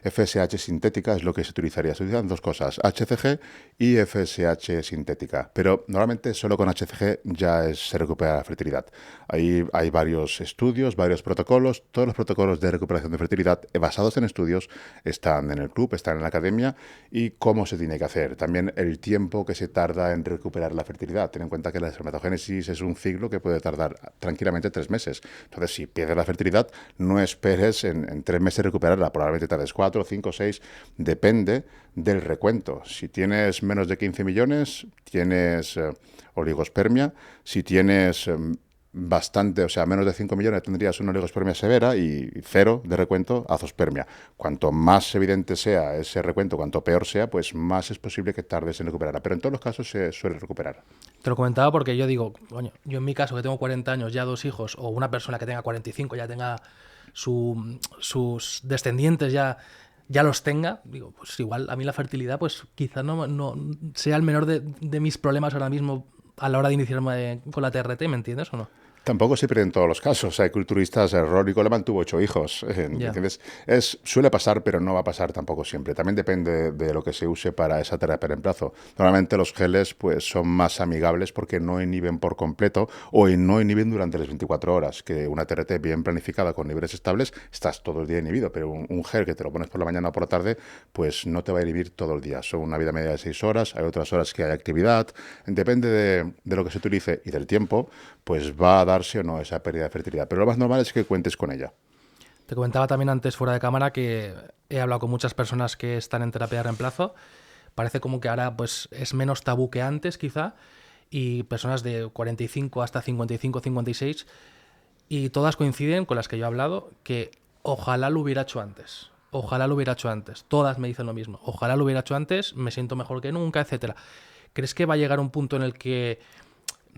FSH sintética es lo que se utilizaría. Se utilizan dos cosas, HCG y FSH sintética. Pero normalmente solo con HCG ya se recupera la fertilidad. Hay varios estudios, varios protocolos. Todos los protocolos de recuperación de fertilidad basados en estudios están en el club, están en la academia, y cómo se tiene que hacer. También el tiempo que se tarda en recuperar la fertilidad. Ten en cuenta que la espermatogénesis es un ciclo que puede tardar tranquilamente 3 meses. Entonces, si pierdes la fertilidad, no esperes en 3 meses recuperarla. Probablemente tardes 4, 5, 6, depende del recuento. Si tienes menos de 15 millones, tienes oligospermia. Si tienes bastante, o sea, menos de 5 millones tendrías una oligospermia severa y 0 de recuento, azospermia. Cuanto más evidente sea ese recuento, cuanto peor sea, pues más es posible que tardes en recuperarla. Pero en todos los casos se suele recuperar. Te lo comentaba porque yo digo, coño, yo en mi caso que tengo 40 años, ya 2 hijos, o una persona que tenga 45, ya tenga sus descendientes, ya los tenga, digo, pues igual a mí la fertilidad, pues quizá no sea el menor de mis problemas ahora mismo a la hora de iniciarme con la TRT, ¿me entiendes o no? Tampoco siempre en todos los casos. Hay culturistas, Rory Coleman tuvo 8 hijos. Ya. ¿Entiendes? Suele pasar, pero no va a pasar tampoco siempre. También depende de lo que se use para esa terapia de reemplazo. Normalmente los geles pues, son más amigables porque no inhiben por completo o no inhiben durante las 24 horas. Que una TRT bien planificada con niveles estables, estás todo el día inhibido. Pero un gel que te lo pones por la mañana o por la tarde, pues no te va a inhibir todo el día. Son una vida media de 6 horas. Hay otras horas que hay actividad. Depende de lo que se utilice y del tiempo, pues va a darse o no esa pérdida de fertilidad. Pero lo más normal es que cuentes con ella. Te comentaba también antes fuera de cámara que he hablado con muchas personas que están en terapia de reemplazo. Parece como que ahora pues es menos tabú que antes quizá, y personas de 45 hasta 55, 56, y todas coinciden con las que yo he hablado que ojalá lo hubiera hecho antes. Ojalá lo hubiera hecho antes. Todas me dicen lo mismo. Ojalá lo hubiera hecho antes, me siento mejor que nunca, etcétera. ¿Crees que va a llegar un punto en el que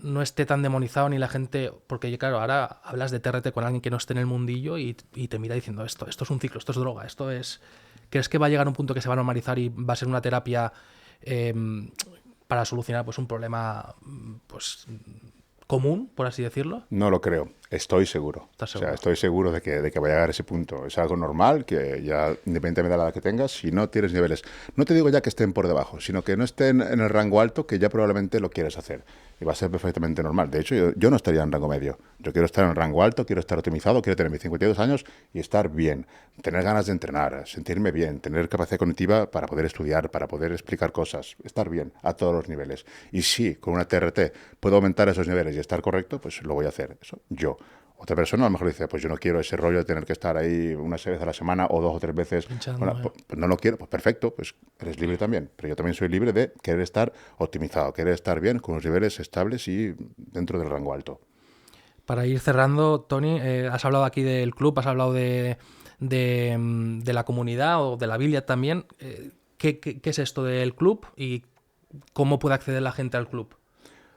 no esté tan demonizado ni la gente? Porque claro, ahora hablas de TRT con alguien que no esté en el mundillo y te mira diciendo esto es un ciclo, esto es droga, esto es... ¿Crees que va a llegar un punto que se va a normalizar y va a ser una terapia eh, para solucionar pues un problema pues común, por así decirlo? No lo creo. Estoy seguro. ¿Estás O seguro? sea, estoy seguro de que va a llegar a ese punto. Es algo normal que ya, independientemente de la edad que tengas, si no tienes niveles, no te digo ya que estén por debajo, sino que no estén en el rango alto, que ya probablemente lo quieres hacer. Y va a ser perfectamente normal. De hecho, yo no estaría en rango medio. Yo quiero estar en rango alto, quiero estar optimizado, quiero tener mis 52 años y estar bien. Tener ganas de entrenar, sentirme bien, tener capacidad cognitiva para poder estudiar, para poder explicar cosas, estar bien a todos los niveles. Y si con una TRT puedo aumentar esos niveles y estar correcto, pues lo voy a hacer. Eso yo. Otra persona a lo mejor dice, pues yo no quiero ese rollo de tener que estar ahí una vez a la semana o 2 o 3 veces. Pinchando, Bueno, pues no lo quiero, pues perfecto, pues eres libre también. Pero yo también soy libre de querer estar optimizado, querer estar bien con los niveles estables y dentro del rango alto. Para ir cerrando, Tony, has hablado aquí del club, has hablado de la comunidad o de la Biblia también. ¿Qué es esto del club y cómo puede acceder la gente al club?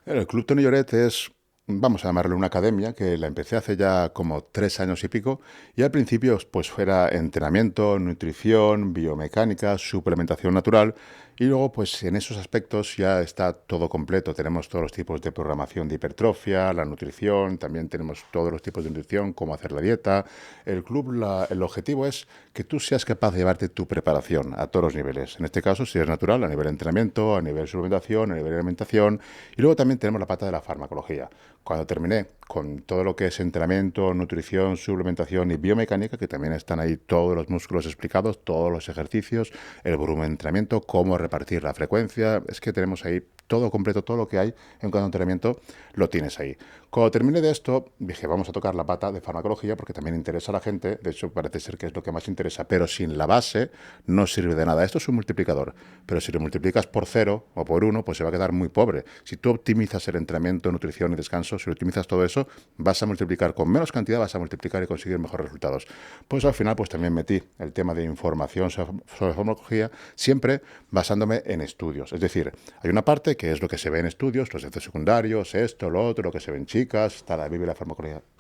El Club Toni Lloret es, vamos a llamarlo una academia, que la empecé hace ya como 3 años y pico, y al principio pues fuera entrenamiento, nutrición, biomecánica, suplementación natural, y luego pues en esos aspectos ya está todo completo. Tenemos todos los tipos de programación de hipertrofia, la nutrición, también tenemos todos los tipos de nutrición, cómo hacer la dieta. El club, el objetivo es que tú seas capaz de llevarte tu preparación a todos los niveles. En este caso, si es natural, a nivel de entrenamiento, a nivel de suplementación, a nivel de alimentación, y luego también tenemos la pata de la farmacología. Cuando terminé con todo lo que es entrenamiento, nutrición, suplementación y biomecánica, que también están ahí todos los músculos explicados, todos los ejercicios, el volumen de entrenamiento, cómo repartir la frecuencia, es que tenemos ahí todo completo, todo lo que hay en cuanto a entrenamiento, lo tienes ahí. Cuando terminé de esto, dije, vamos a tocar la pata de farmacología porque también interesa a la gente, de hecho parece ser que es lo que más interesa, pero sin la base no sirve de nada. Esto es un multiplicador, pero si lo multiplicas por 0 o por 1, pues se va a quedar muy pobre. Si tú optimizas el entrenamiento, nutrición y descanso, si lo optimizas todo eso, vas a multiplicar con menos cantidad, vas a multiplicar y conseguir mejores resultados. Pues al final, pues también metí el tema de información sobre farmacología, siempre basándome en estudios. Es decir, hay una parte que es lo que se ve en estudios, los efectos secundarios, esto, lo otro, lo que se ve en chicas, está la Biblia de la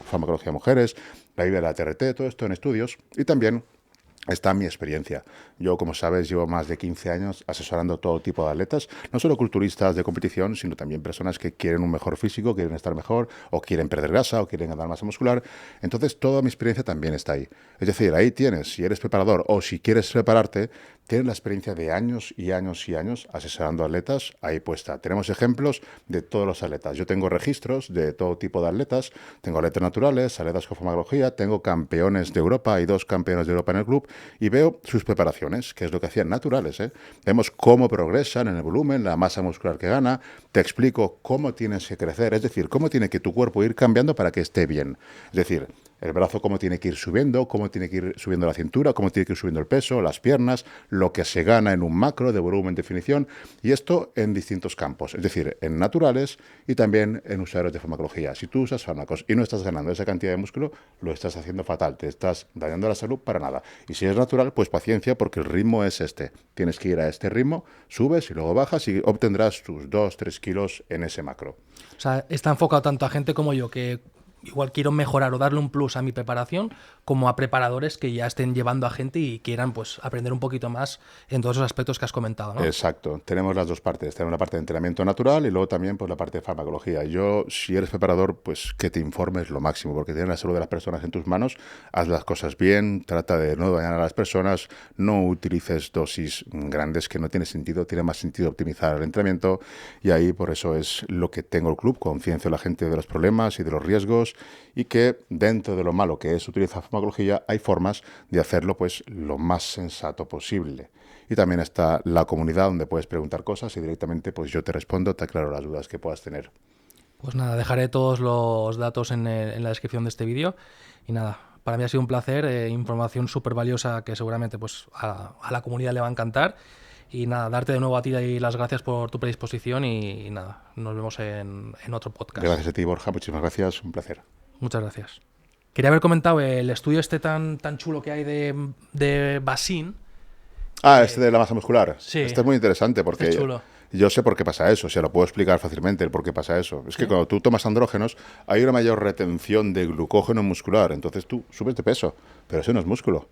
farmacología de mujeres, la Biblia de la TRT, todo esto en estudios, y también está mi experiencia. Yo, como sabes, llevo más de 15 años asesorando todo tipo de atletas, no solo culturistas de competición, sino también personas que quieren un mejor físico, quieren estar mejor, o quieren perder grasa, o quieren ganar masa muscular. Entonces, toda mi experiencia también está ahí. Es decir, ahí tienes, si eres preparador o si quieres prepararte, tienes la experiencia de años y años y años asesorando atletas ahí puesta. Tenemos ejemplos de todos los atletas. Yo tengo registros de todo tipo de atletas. Tengo atletas naturales, atletas con farmacología, tengo campeones de Europa y 2 campeones de Europa en el club y veo sus preparaciones, que es lo que hacían naturales. Vemos cómo progresan en el volumen, la masa muscular que gana. Te explico cómo tienes que crecer, es decir, cómo tiene que tu cuerpo ir cambiando para que esté bien. Es decir, el brazo cómo tiene que ir subiendo, cómo tiene que ir subiendo la cintura, cómo tiene que ir subiendo el peso, las piernas, lo que se gana en un macro de volumen, definición, y esto en distintos campos, es decir, en naturales y también en usuarios de farmacología. Si tú usas fármacos y no estás ganando esa cantidad de músculo, lo estás haciendo fatal, te estás dañando la salud para nada. Y si es natural, pues paciencia porque el ritmo es este. Tienes que ir a este ritmo, subes y luego bajas y obtendrás tus 2-3 kilos en ese macro. O sea, está enfocado tanto a gente como yo que igual quiero mejorar o darle un plus a mi preparación, como a preparadores que ya estén llevando a gente y quieran pues aprender un poquito más en todos esos aspectos que has comentado, ¿no? Exacto, tenemos las dos partes, tenemos la parte de entrenamiento natural y luego también pues la parte de farmacología. Yo, si eres preparador, pues que te informes lo máximo, porque tienes la salud de las personas en tus manos, haz las cosas bien, trata de no dañar a las personas, no utilices dosis grandes que no tiene sentido, tiene más sentido optimizar el entrenamiento y ahí por eso es lo que tengo el club, conciencia a la gente de los problemas y de los riesgos y que dentro de lo malo que es utilizar farmacología hay formas de hacerlo pues lo más sensato posible. Y también está la comunidad donde puedes preguntar cosas y directamente pues yo te respondo, te aclaro las dudas que puedas tener. Pues nada, dejaré todos los datos en la descripción de este vídeo y nada, para mí ha sido un placer, información súper valiosa que seguramente pues a la comunidad le va a encantar y nada, darte de nuevo a ti las gracias por tu predisposición y nada, nos vemos en otro podcast. Gracias a ti, Borja, muchísimas gracias, un placer. Muchas gracias. Quería haber comentado el estudio este tan chulo que hay de Bassin. Este de la masa muscular. Sí. Este es muy interesante porque Es chulo. yo sé por qué pasa eso, o sea, lo puedo explicar fácilmente el por qué pasa eso. Es que cuando tú tomas andrógenos hay una mayor retención de glucógeno muscular, entonces tú subes de peso, pero eso no es músculo.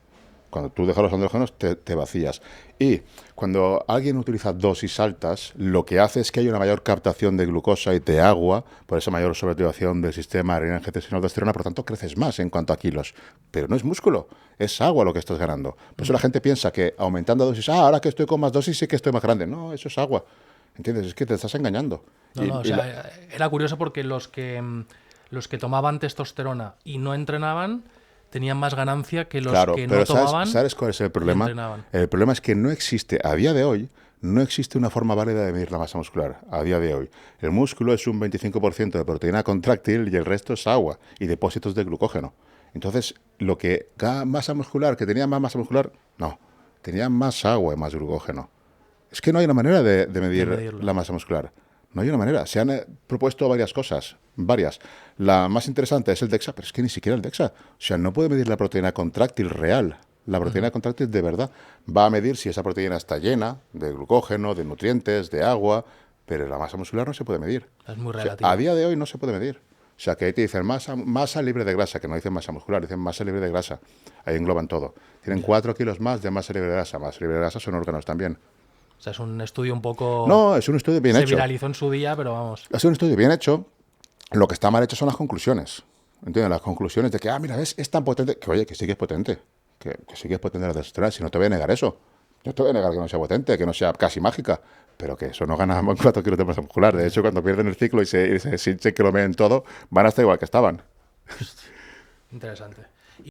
Cuando tú dejas los andrógenos, te vacías. Y cuando alguien utiliza dosis altas, lo que hace es que hay una mayor captación de glucosa y de agua, por esa mayor sobreactivación del sistema adrenina-angiotensina aldosterona, por lo tanto creces más en cuanto a kilos. Pero no es músculo, es agua lo que estás ganando. Por eso la gente piensa que aumentando dosis, ahora que estoy con más dosis sí que estoy más grande. No, eso es agua. ¿Entiendes? Es que te estás engañando. O sea, era curioso porque los que tomaban testosterona y no entrenaban tenían más ganancia que los Claro, que pero no tomaban. ¿sabes cuál es el y problema? entrenaban. El problema es que no existe, a día de hoy, no existe una forma válida de medir la masa muscular, a día de hoy. El músculo es un 25% de proteína contráctil y el resto es agua y depósitos de glucógeno. Entonces, lo que masa muscular, que tenía más masa muscular, no, tenía más agua y más glucógeno. Es que no hay una manera de medir medirlo. la masa muscular. No hay una manera. Se han propuesto varias cosas, varias. La más interesante es el DEXA, pero es que ni siquiera el DEXA. O sea, no puede medir la proteína contráctil real. La proteína contráctil de verdad va a medir si esa proteína está llena de glucógeno, de nutrientes, de agua, pero la masa muscular no se puede medir. Es muy O sea, relativo. a día de hoy no se puede medir. O sea, que ahí te dicen masa libre de grasa, que no dicen masa muscular, dicen masa libre de grasa. Ahí engloban todo. Tienen 4 kilos más de masa libre de grasa. Masa libre de grasa son órganos también. O sea, es un estudio un poco... No, es un estudio bien se hecho. viralizó en su día, pero vamos. Es un estudio bien hecho. Lo que está mal hecho son las conclusiones. ¿Entiendes? Las conclusiones de que, mira, ves, es tan potente. Que oye, que sí que es potente. Que sí que es potente la testosterona. Si no te voy a negar eso. Yo te voy a negar que no sea potente, que no sea casi mágica. Pero que eso no gana 4 kilos de masa muscular. De hecho, cuando pierden el ciclo y se hinchen que lo meen todo, van a estar igual que estaban. Interesante.